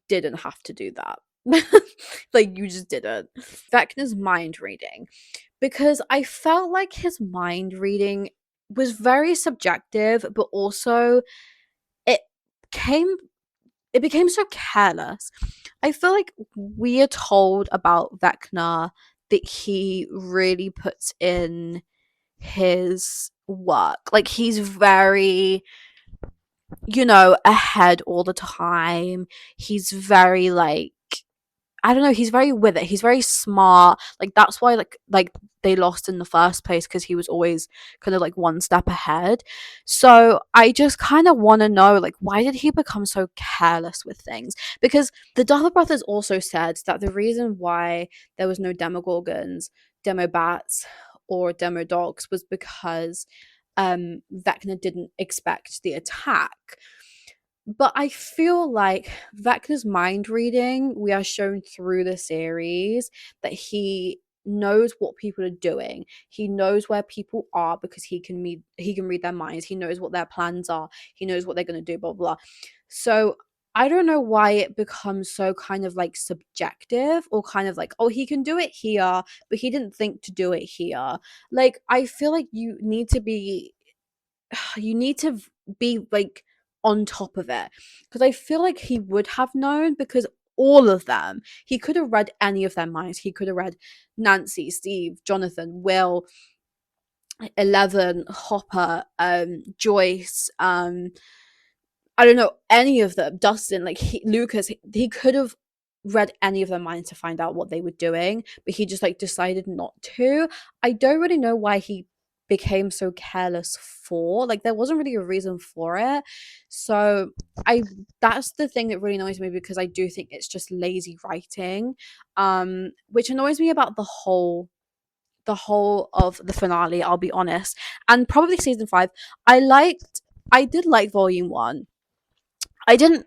didn't have to do that. Like, you just didn't. Vecna's mind reading, because I felt like his mind reading was very subjective, but also it came it became so careless. I feel like we are told about Vecna that he really puts in his work. Like, he's very, ahead all the time. He's very, like, I don't know, he's very with it. He's very smart. Like that's why like they lost in the first place, because he was always kind of like one step ahead. So I just kind of want to know, like, why did he become so careless with things? Because the Duffer Brothers also said that the reason why there was no Demogorgons, Demobats, or Demodogs was because Vecna didn't expect the attack. But I feel like Vecna's mind reading, we are shown through the series that he knows what people are doing. He knows where people are because he can read their minds. He knows what their plans are. He knows what they're going to do, blah, blah. So I don't know why it becomes so kind of like subjective, or kind of like, oh, he can do it here, but he didn't think to do it here. Like, I feel like you need to be like on top of it, because I feel like he would have known, because all of them, he could have read any of their minds. He could have read Nancy, Steve, Jonathan, Will, 11, Hopper, Joyce, I don't know, any of them, Dustin, like Lucas, he could have read any of their minds to find out what they were doing, but he just like decided not to. I don't really know why he became so careless for. Like, there wasn't really a reason for it. So I that's the thing that really annoys me, because I do think it's just lazy writing. Which annoys me about the whole of the finale, I'll be honest. And probably season 5. I did like volume 1. I didn't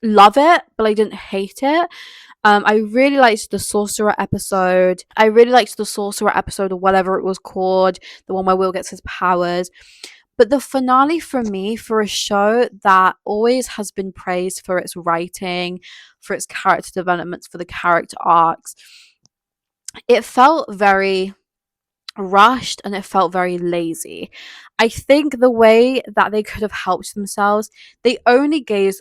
love it, but I didn't hate it. I really liked the sorcerer episode. I really liked the sorcerer episode, or whatever it was called, the one where Will gets his powers. But the finale, for me, for a show that always has been praised for its writing, for its character developments, for the character arcs, it felt very rushed and it felt very lazy. I think the way that they could have helped themselves, they only gave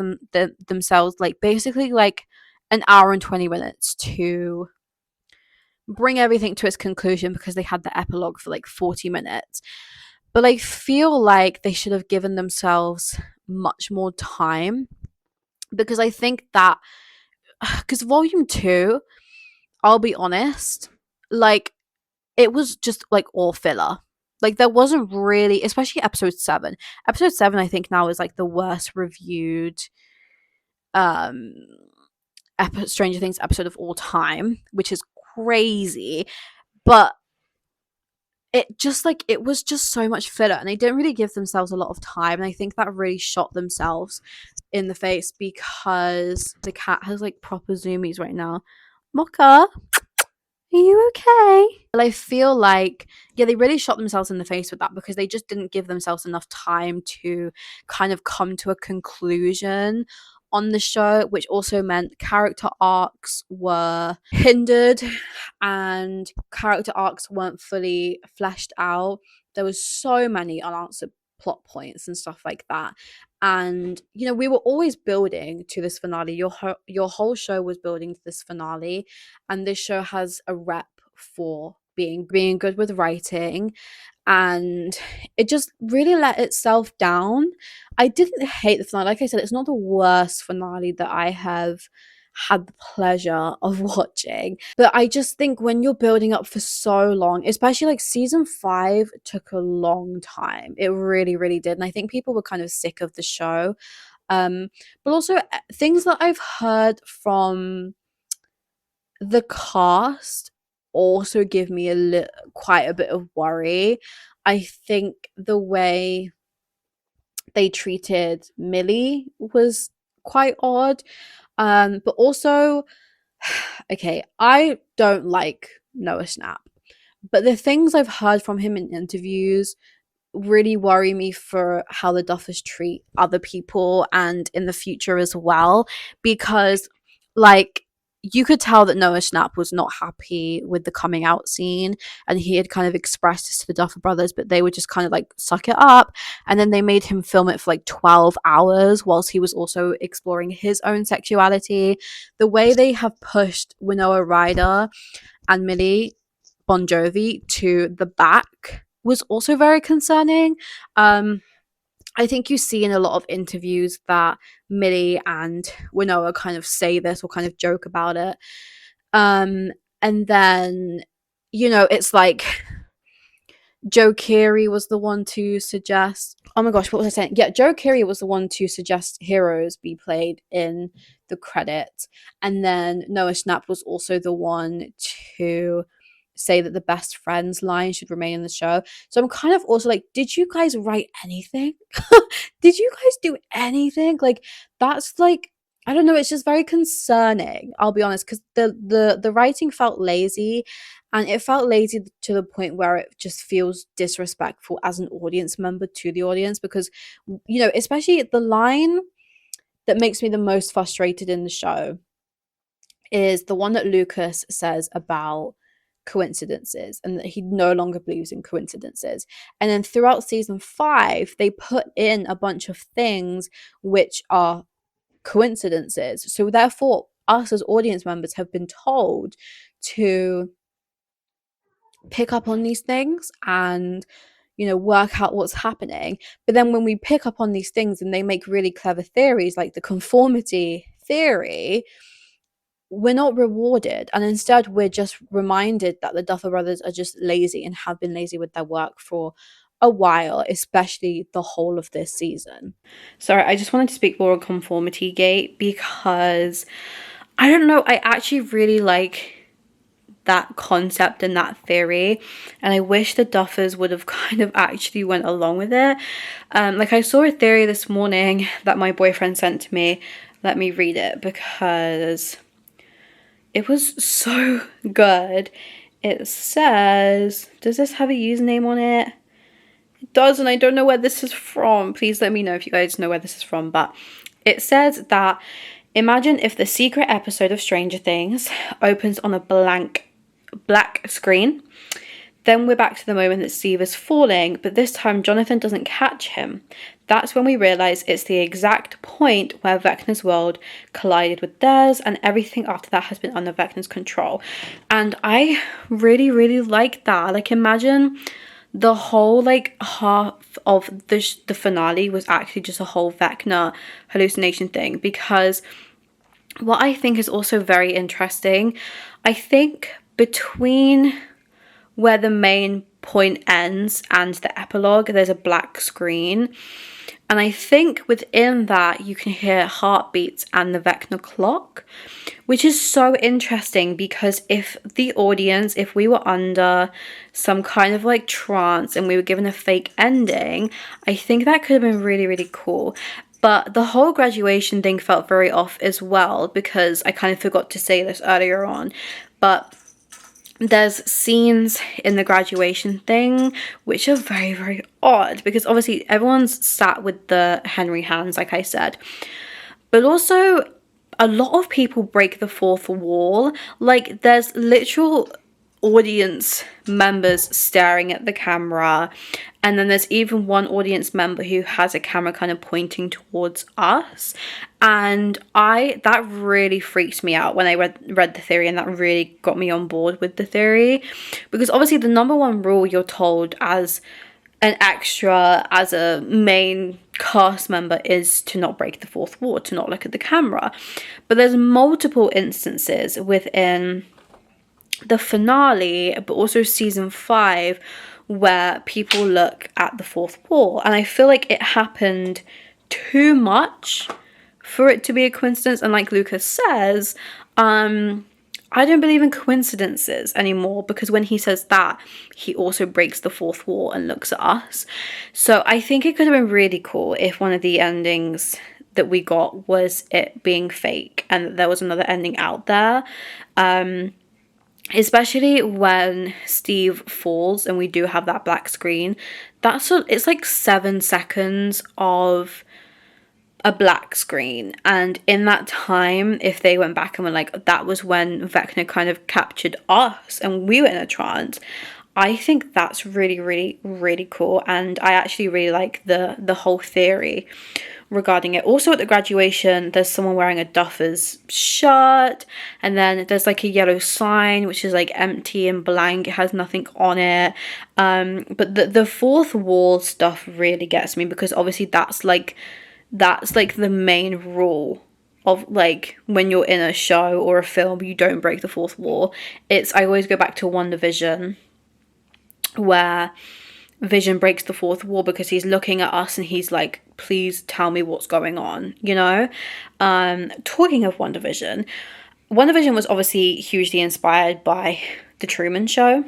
themselves like basically like an hour and 20 minutes to bring everything to its conclusion, because they had the epilogue for like 40 minutes. But I feel like they should have given themselves much more time, because I think that because volume 2, I'll be honest, like it was just like all filler. Like, there wasn't really, especially episode 7. Episode 7, I think now is like the worst reviewed um Stranger Things episode of all time, which is crazy. But it was just so much filler, and they didn't really give themselves a lot of time, and I think that really shot themselves in the face, because the cat has like proper zoomies right now. Mocha, are you okay? Well, I feel like, yeah, they really shot themselves in the face with that, because they just didn't give themselves enough time to kind of come to a conclusion on the show, which also meant character arcs were hindered and character arcs weren't fully fleshed out. There was so many unanswered plot points and stuff like that. And we were always building to this finale. Your whole show was building to this finale, and this show has a rep for being good with writing, and it just really let itself down. I didn't hate the finale. Like I said, it's not the worst finale that I have had the pleasure of watching, but I just think when you're building up for so long, especially like season 5 took a long time. It really, really did. And I think people were kind of sick of the show. But also things that I've heard from the cast also give me quite a bit of worry. I think the way they treated Millie was quite odd. But also, okay, I don't like Noah Schnapp, but the things I've heard from him in interviews really worry me for how the Duffers treat other people and in the future as well, because like you could tell that Noah Schnapp was not happy with the coming out scene, and he had kind of expressed this to the Duffer Brothers, but they would just kind of like suck it up, and then they made him film it for like 12 hours whilst he was also exploring his own sexuality. The way they have pushed Winona Ryder and Millie Bon Jovi to the back was also very concerning. I think you see in a lot of interviews that Millie and Winona kind of say this or kind of joke about it. And then, it's like Joe Keery was the one to suggest. Oh my gosh, what was I saying? Yeah, Joe Keery was the one to suggest heroes be played in the credits. And then Noah Schnapp was also the one to say that the best friends line should remain in the show. So I'm kind of also like, did you guys write anything? Did you guys do anything? Like, that's like, I don't know, it's just very concerning, I'll be honest, because the writing felt lazy, and it felt lazy to the point where it just feels disrespectful as an audience member to the audience, because especially the line that makes me the most frustrated in the show is the one that Lucas says about coincidences, and that he no longer believes in coincidences. And then throughout season 5, they put in a bunch of things which are coincidences. So therefore, us as audience members have been told to pick up on these things and work out what's happening. But then when we pick up on these things and they make really clever theories like the conformity theory, we're not rewarded, and instead we're just reminded that the Duffer Brothers are just lazy and have been lazy with their work for a while, especially the whole of this season. Sorry, I just wanted to speak more on Conformity Gate because I don't know, I actually really like that concept and that theory, and I wish the Duffers would have kind of actually went along with it. Like, I saw a theory this morning that my boyfriend sent to me. Let me read it because it was so good. It says, does this have a username on it? It does, and I don't know where this is from. Please let me know if you guys know where this is from. But it says that, imagine if the secret episode of Stranger Things opens on a black screen. Then we're back to the moment that Steve is falling, but this time Jonathan doesn't catch him. That's when we realise it's the exact point where Vecna's world collided with theirs, and everything after that has been under Vecna's control. And I really, really like that. Like, imagine the whole, like, half of the finale was actually just a whole Vecna hallucination thing, because what I think is also very interesting, I think between where the main point ends and the epilogue, there's a black screen. And I think within that, you can hear heartbeats and the Vecna clock, which is so interesting because if we were under some kind of like trance and we were given a fake ending, I think that could have been really, really cool. But the whole graduation thing felt very off as well, because I kind of forgot to say this earlier on, but there's scenes in the graduation thing which are very, very odd, because obviously everyone's sat with the Henry hands, like I said, but also a lot of people break the fourth wall. Like, there's literal audience members staring at the camera, and then there's even one audience member who has a camera kind of pointing towards us, and that really freaked me out when I read the theory, and that really got me on board with the theory, because obviously the number one rule you're told as an extra, as a main cast member, is to not break the fourth wall, to not look at the camera. But there's multiple instances within the finale, but also season 5, where people look at the fourth wall, and I feel like it happened too much for it to be a coincidence. And like Lucas says, I don't believe in coincidences anymore, because when he says that, he also breaks the fourth wall and looks at us. So I think it could have been really cool if one of the endings that we got was it being fake and there was another ending out there. Especially when Steve falls and we do have that black screen. It's like 7 seconds of a black screen, and in that time, if they went back and were like, that was when Vecna kind of captured us and we were in a trance, I think that's really, really, really cool. And I actually really like the whole theory regarding it. Also at the graduation, there's someone wearing a Duffer's shirt, and then there's like a yellow sign which is like empty and blank, it has nothing on it. But the fourth wall stuff really gets me, because obviously that's like the main rule of like when you're in a show or a film, you don't break the fourth wall. I always go back to WandaVision, where Vision breaks the fourth wall because he's looking at us and he's like, please tell me what's going on, you know? Talking of WandaVision was obviously hugely inspired by The Truman Show.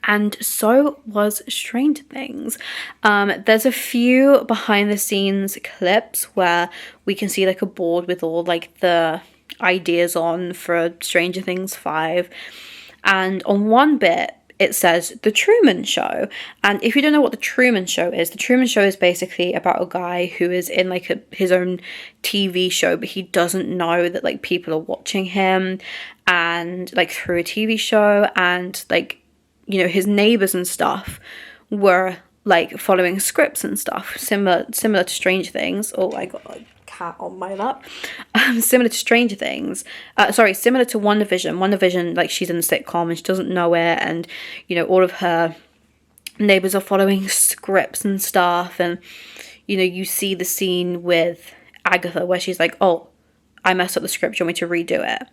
And so was Stranger Things. There's a few behind the scenes clips where we can see like a board with all like the ideas on for Stranger Things 5. And on one bit, it says The Truman Show. And if you don't know what The Truman Show is basically about a guy who is in like his own TV show, but he doesn't know that like people are watching him, and like through a TV show, and like, you know, his neighbors and stuff were like following scripts and stuff similar to Stranger Things. Oh, I got a cat on my lap. Similar to Stranger Things. Similar to WandaVision. WandaVision, like, she's in a sitcom and she doesn't know it, and you know, all of her neighbors are following scripts and stuff, and you know, you see the scene with Agatha where she's like, oh, I messed up the script, you want me to redo it?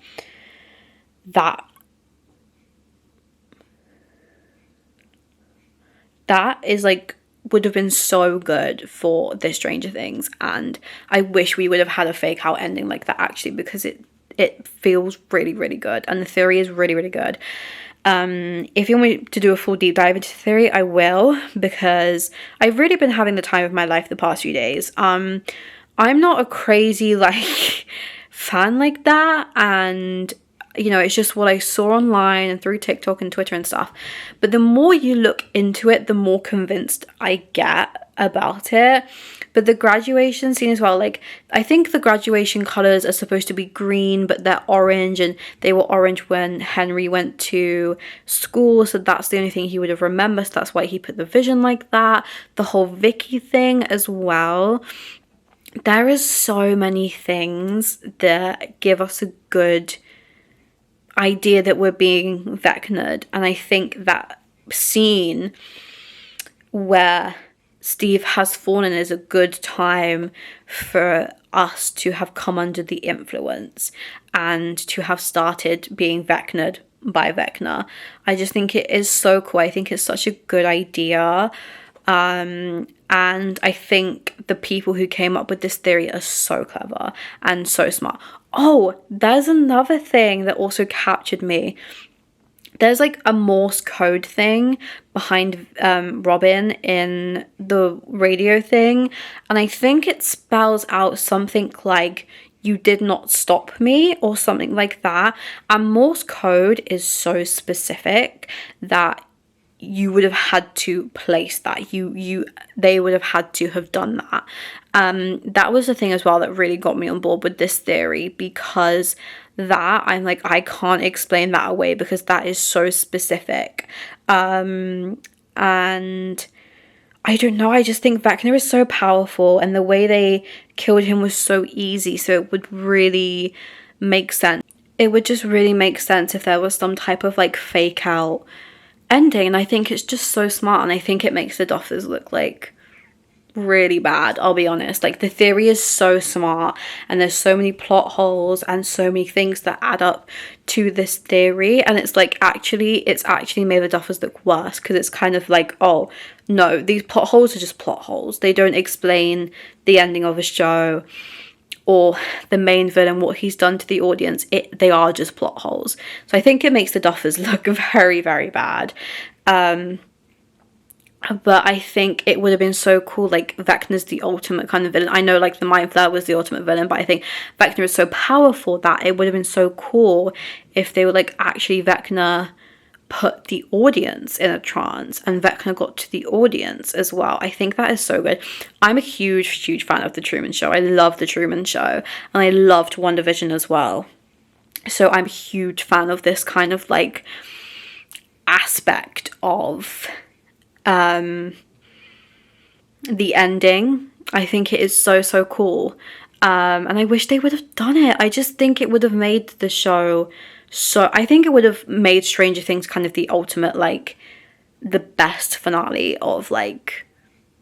That is like, would have been so good for this Stranger Things, and I wish we would have had a fake out ending like that actually, because it feels really, really good, and the theory is really, really good. If you want me to do a full deep dive into theory, I will, because I've really been having the time of my life the past few days. I'm not a crazy like fan like that, and you know, it's just what I saw online and through TikTok and Twitter and stuff. But the more you look into it, the more convinced I get about it. But the graduation scene as well, like, I think the graduation colours are supposed to be green, but they're orange, and they were orange when Henry went to school, so that's the only thing he would have remembered, so that's why he put the vision like that. The whole Vicky thing as well. There is so many things that give us a good idea that we're being Vecna'd, and I think that scene where Steve has fallen is a good time for us to have come under the influence and to have started being Vecna'd by Vecna. I just think it is so cool. I think it's such a good idea. And I think the people who came up with this theory are so clever and so smart. Oh, there's another thing that also captured me. There's like a Morse code thing behind Robin in the radio thing, and I think it spells out something like, you did not stop me, or something like that. And Morse code is so specific that you would have had to place that. They would have had to have done that. That was the thing as well that really got me on board with this theory, because that, I'm like, I can't explain that away because that is so specific. And I don't know, I just think Vecna is so powerful, and the way they killed him was so easy, so it would really make sense. It would just really make sense if there was some type of like fake out ending, and I think it's just so smart, and I think it makes the Duffers look like really bad, I'll be honest. Like, the theory is so smart, and there's so many plot holes and so many things that add up to this theory, and it's like, it's actually made the Duffers look worse, because it's kind of like, oh no, these plot holes are just plot holes, they don't explain the ending of a show or the main villain, what he's done to the audience. They are just plot holes. So I think it makes the Duffers look very, very bad. But I think it would have been so cool, like, Vecna's the ultimate kind of villain. I know, like, the Mind Flayer was the ultimate villain, but I think Vecna is so powerful that it would have been so cool if they were, like, actually Vecna put the audience in a trance, and Vecna got to the audience as well. I think that is so good. I'm a huge fan of The Truman Show. I love The Truman Show, and I loved WandaVision as well. So I'm a huge fan of this kind of, like, aspect of the ending. I think it is so cool. And I wish they would have done it. I just think it would have made the show so, I think it would have made Stranger Things kind of the ultimate, like, the best finale of, like,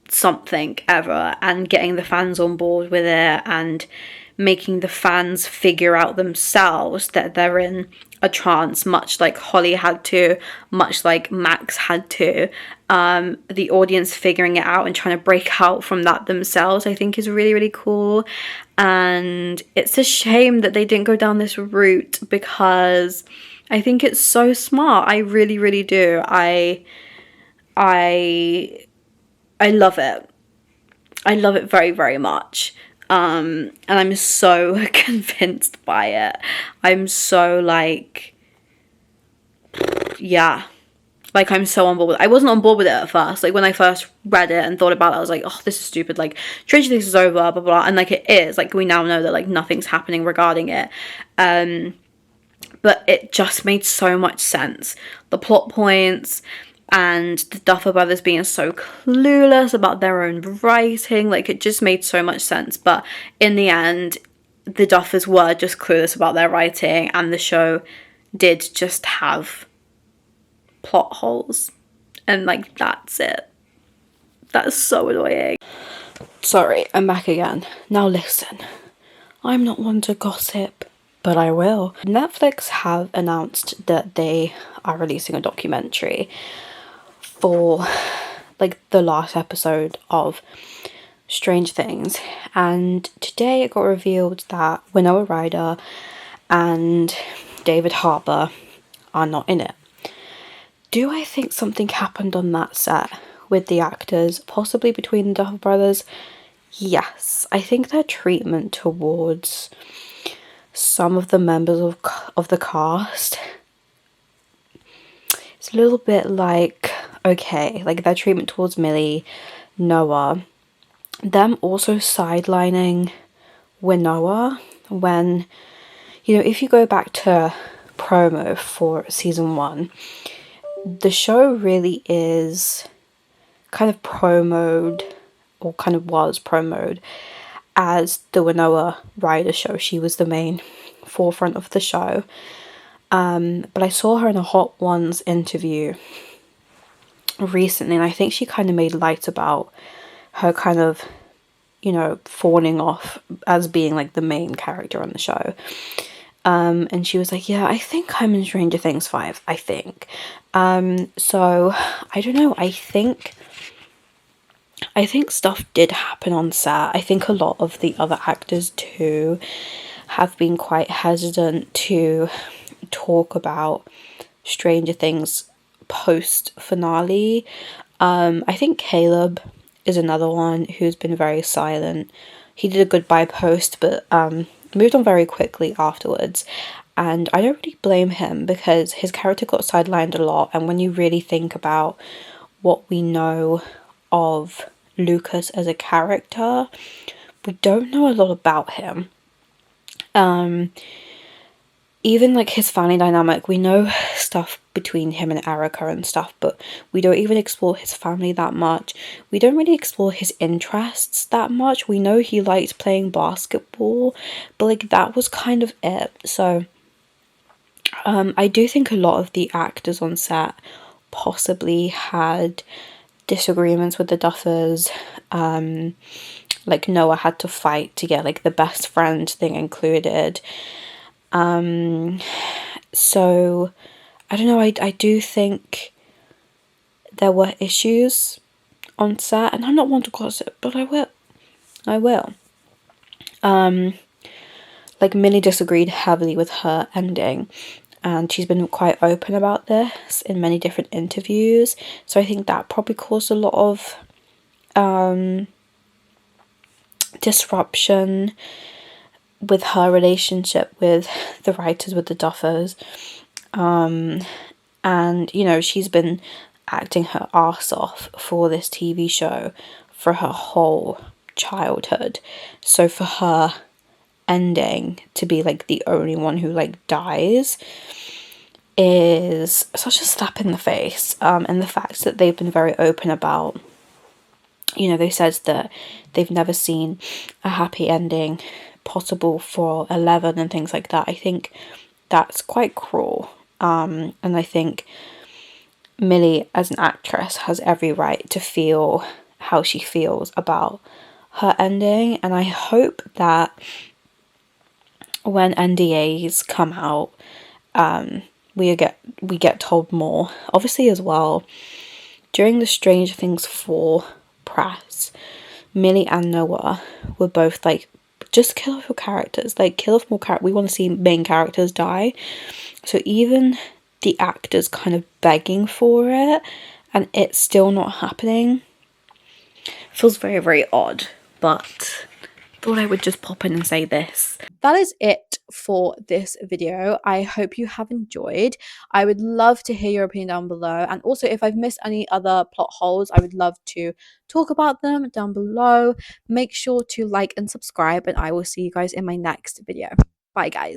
something ever, and getting the fans on board with it, and making the fans figure out themselves that they're in a trance, much like Holly had to, much like Max had to. The audience figuring it out and trying to break out from that themselves, I think, is really, really cool. And it's a shame that they didn't go down this route, because I think it's so smart. I really, really do. I love it. I love it very, very much. And I'm so convinced by it. I'm so like, yeah. Like, I'm so on board with it. I wasn't on board with it at first. Like, when I first read it and thought about it, I was like, oh, this is stupid. Like, Stranger Things is over, blah, blah, blah. And, like, it is. Like, we now know that, like, nothing's happening regarding it. But it just made so much sense. The plot points and the Duffer Brothers being so clueless about their own writing. Like, it just made so much sense. But in the end, the Duffers were just clueless about their writing, and the show did just have plot holes, and like, that's it. That's so annoying. Sorry, I'm back again. Now listen, I'm not one to gossip, but I will. Netflix have announced that they are releasing a documentary for like the last episode of Strange Things, and today it got revealed that Winona Ryder and David Harbour are not in it. Do I think something happened on that set with the actors, possibly between the Duffer Brothers? Yes. I think their treatment towards some of the members of the cast, it's a little bit like, okay, like their treatment towards Millie, Noah, them also sidelining Winona when, you know, if you go back to promo for season 1, the show really is kind of promoted, or kind of was promoted, as the Winona Ryder show. She was the main forefront of the show. But I saw her in a Hot Ones interview recently, and I think she kind of made light about her kind of, you know, falling off as being like the main character on the show. And she was like, yeah, I think I'm in Stranger Things 5, I think. So, I don't know, I think stuff did happen on set. I think a lot of the other actors too have been quite hesitant to talk about Stranger Things post-finale. I think Caleb is another one who's been very silent. He did a goodbye post, but moved on very quickly afterwards. And I don't really blame him, because his character got sidelined a lot. And when you really think about what we know of Lucas as a character, we don't know a lot about him. Even like his family dynamic, we know stuff between him and Erica and stuff, but we don't even explore his family that much. We don't really explore his interests that much. We know he liked playing basketball, but like that was kind of it. So I do think a lot of the actors on set possibly had disagreements with the Duffers. Like Noah had to fight to get like the best friend thing included. So I don't know, I do think there were issues on set, and I'm not one to gossip, but I will. Like Millie disagreed heavily with her ending, and she's been quite open about this in many different interviews, so I think that probably caused a lot of disruption with her relationship with the writers, with the Duffers. And, you know, she's been acting her arse off for this TV show for her whole childhood. So for her ending to be, like, the only one who, like, dies is such a slap in the face. And the fact that they've been very open about, you know, they said that they've never seen a happy ending possible for 11 and things like that. I think that's quite cruel. And I think Millie, as an actress, has every right to feel how she feels about her ending. And I hope that when NDAs come out, we get told more. Obviously, as well, during the Stranger Things 4 press, Millie and Noah were both like, just kill off your characters, like kill off more characters. We want to see main characters die. So even the actors kind of begging for it, and it's still not happening. Feels very, very odd, but thought I would just pop in and say this. That is it for this video. I hope you have enjoyed. I would love to hear your opinion down below, and also if I've missed any other plot holes, I would love to talk about them down below. Make sure to like and subscribe, and I will see you guys in my next video. Bye guys.